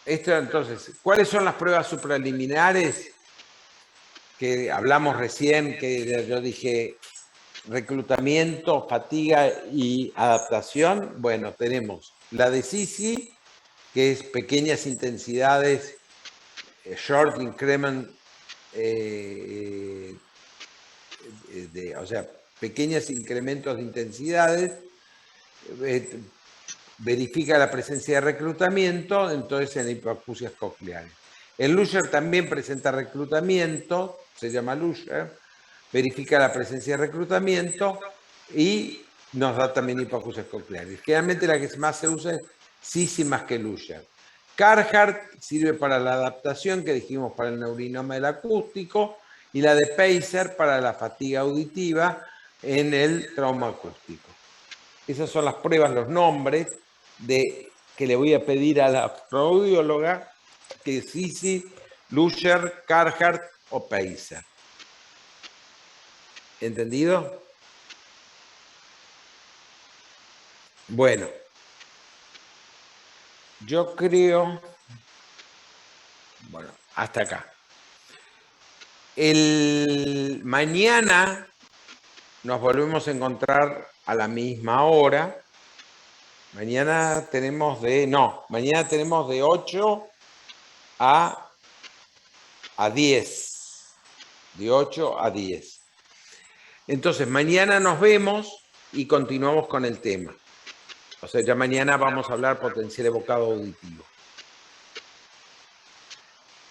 Esto entonces, ¿cuáles son las pruebas supraliminares que hablamos recién, que yo dije reclutamiento, fatiga y adaptación? Bueno, tenemos la de Sisi, que es pequeñas intensidades, short increment, o sea, pequeños incrementos de intensidades, verifica la presencia de reclutamiento, entonces en hipoacusias cocleares. El Luger también presenta reclutamiento, se llama Luger, verifica la presencia de reclutamiento y nos da también hipoacusias cocleares. Generalmente la que más se usa es Sisi más que Luger. Carhart sirve para la adaptación, que dijimos para el neurinoma del acústico, y la de Pacer para la fatiga auditiva en el trauma acústico. Esas son las pruebas, los nombres que le voy a pedir a la fonoaudióloga, que es Sisi, Luger, Carhart o Pacer. ¿Entendido? Bueno, yo creo, bueno, hasta acá. Mañana nos volvemos a encontrar a la misma hora. Mañana tenemos mañana tenemos de 8 a 10. De 8 a 10. Entonces, mañana nos vemos y continuamos con el tema. O sea, ya mañana vamos a hablar potencial evocado auditivo.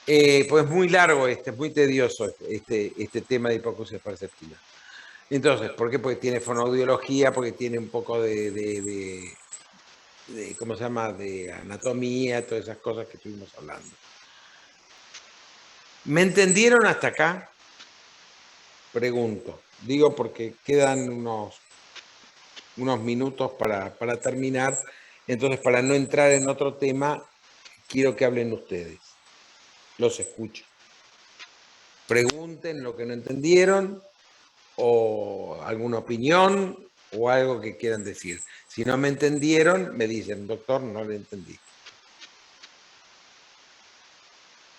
Pues muy largo es muy tedioso este tema de hipoacusia perceptiva. Entonces, ¿por qué? Porque tiene fonoaudiología, porque tiene un poco de ¿cómo se llama? De anatomía, todas esas cosas que estuvimos hablando. ¿Me entendieron hasta acá? Pregunto. Digo porque quedan unos minutos para terminar. Entonces, para no entrar en otro tema, quiero que hablen ustedes. Los escucho. Pregunten lo que no entendieron o alguna opinión o algo que quieran decir. Si no me entendieron, me dicen, doctor, no le entendí.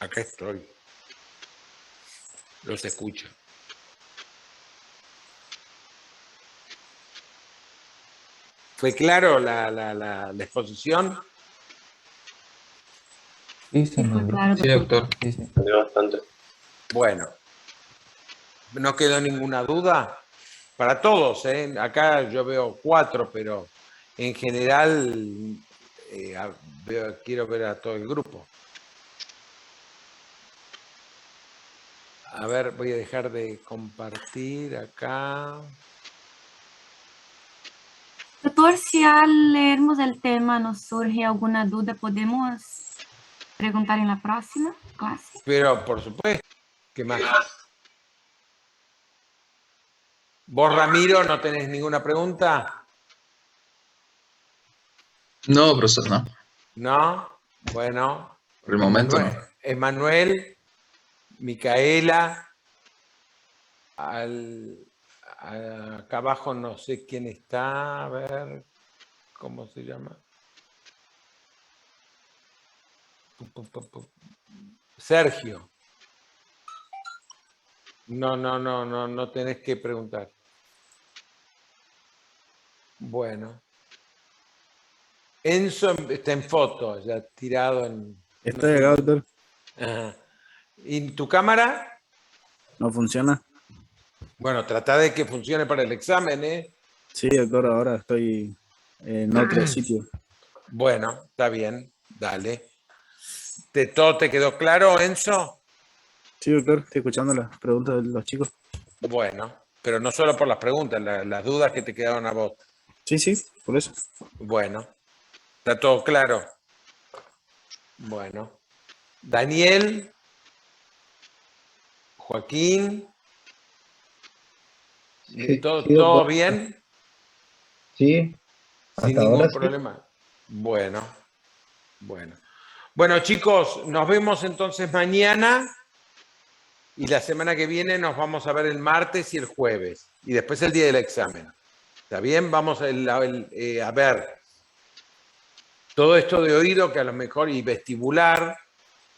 Acá estoy. Los escucho. ¿Fue claro la exposición? Sí, sí, Claro, Sí, doctor. sí, sí. Entendió bastante. Bueno, no quedó ninguna duda. Para todos, ¿eh? Acá yo veo 4, pero en general quiero ver a todo el grupo. A ver, voy a dejar de compartir acá. Doctor, si al leermos el tema nos surge alguna duda, ¿podemos preguntar en la próxima clase? Pero, por supuesto, ¿qué más? ¿Vos, Ramiro, no tenés ninguna pregunta? No, profesor, no. ¿No? Bueno. Por el momento no. Emanuel, Micaela, acá abajo no sé quién está, a ver, ¿cómo se llama? Sergio. No tenés que preguntar. Bueno. Enzo está en foto, ya tirado en... Estoy acá, doctor. Ajá. ¿Y tu cámara? No funciona. Bueno, trata de que funcione para el examen, ¿eh? Sí, doctor, ahora estoy en otro sitio. Bueno, está bien, dale. ¿Todo te quedó claro, Enzo? Sí, doctor, estoy escuchando las preguntas de los chicos. Bueno, pero no solo por las preguntas, las dudas que te quedaron a vos. Sí, por eso. Bueno, ¿está todo claro? Bueno. Daniel, Joaquín, ¿todo bien? Sí, Sin ningún problema. Bueno. Bueno, chicos, nos vemos entonces mañana y la semana que viene nos vamos a ver el martes y el jueves, y después el día del examen. ¿Está bien? Vamos a ver todo esto de oído, que a lo mejor, y vestibular,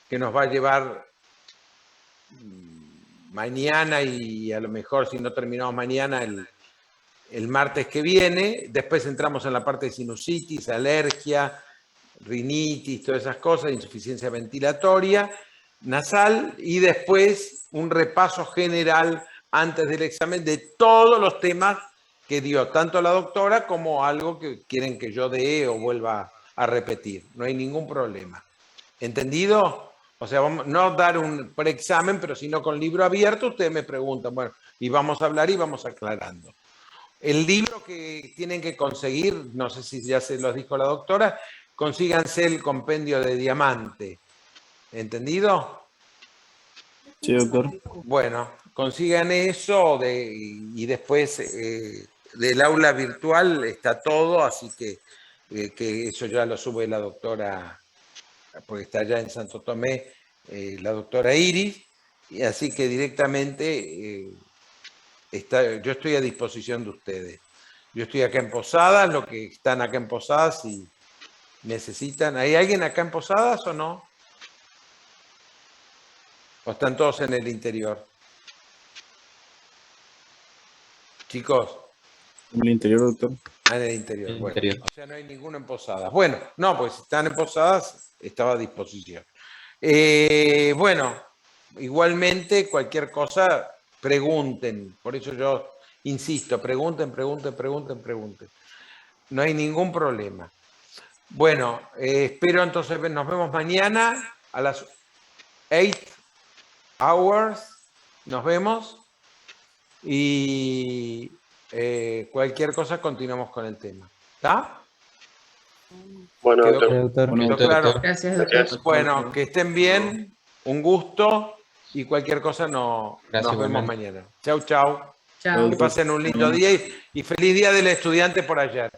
que nos va a llevar mañana, y a lo mejor si no terminamos mañana, el martes que viene. Después entramos en la parte de sinusitis, alergia, rinitis, todas esas cosas, insuficiencia ventilatoria nasal, y después un repaso general antes del examen de todos los temas que dio tanto la doctora como algo que quieren que yo dé o vuelva a repetir. No hay ningún problema. ¿Entendido? O sea, vamos no dar un preexamen, pero sino con libro abierto. Ustedes me preguntan, bueno, y vamos a hablar y vamos aclarando. El libro que tienen que conseguir, no sé si ya se los dijo la doctora, consíganse el compendio de Diamante. ¿Entendido? Sí, doctor. Bueno, consigan eso y después del aula virtual está todo, así que eso ya lo sube la doctora, porque está allá en Santo Tomé, la doctora Iris, y así que directamente yo estoy a disposición de ustedes. Yo estoy acá en Posadas, los que están acá en Posadas, si necesitan. ¿Hay alguien acá en Posadas o no? ¿O están todos en el interior? Chicos. ¿En el interior, doctor? En el interior. En el Bueno, interior. o sea, no hay ninguno en Posadas. Bueno, no, pues si están en Posadas, estaba a disposición. Bueno, igualmente, cualquier cosa, pregunten. Por eso yo insisto, pregunten. No hay ningún problema. Bueno, espero entonces, nos vemos mañana a las 8 hours. Nos vemos. Y cualquier cosa continuamos con el tema. ¿Está? Bueno, ¿Quedó- doctor. quedó claro? Gracias, Gracias. doctor. Bueno, que estén bien, un gusto, y cualquier cosa nos Gracias, vemos igualmente. mañana. Chau. Chao. Que pasen un lindo día y feliz día del estudiante por ayer.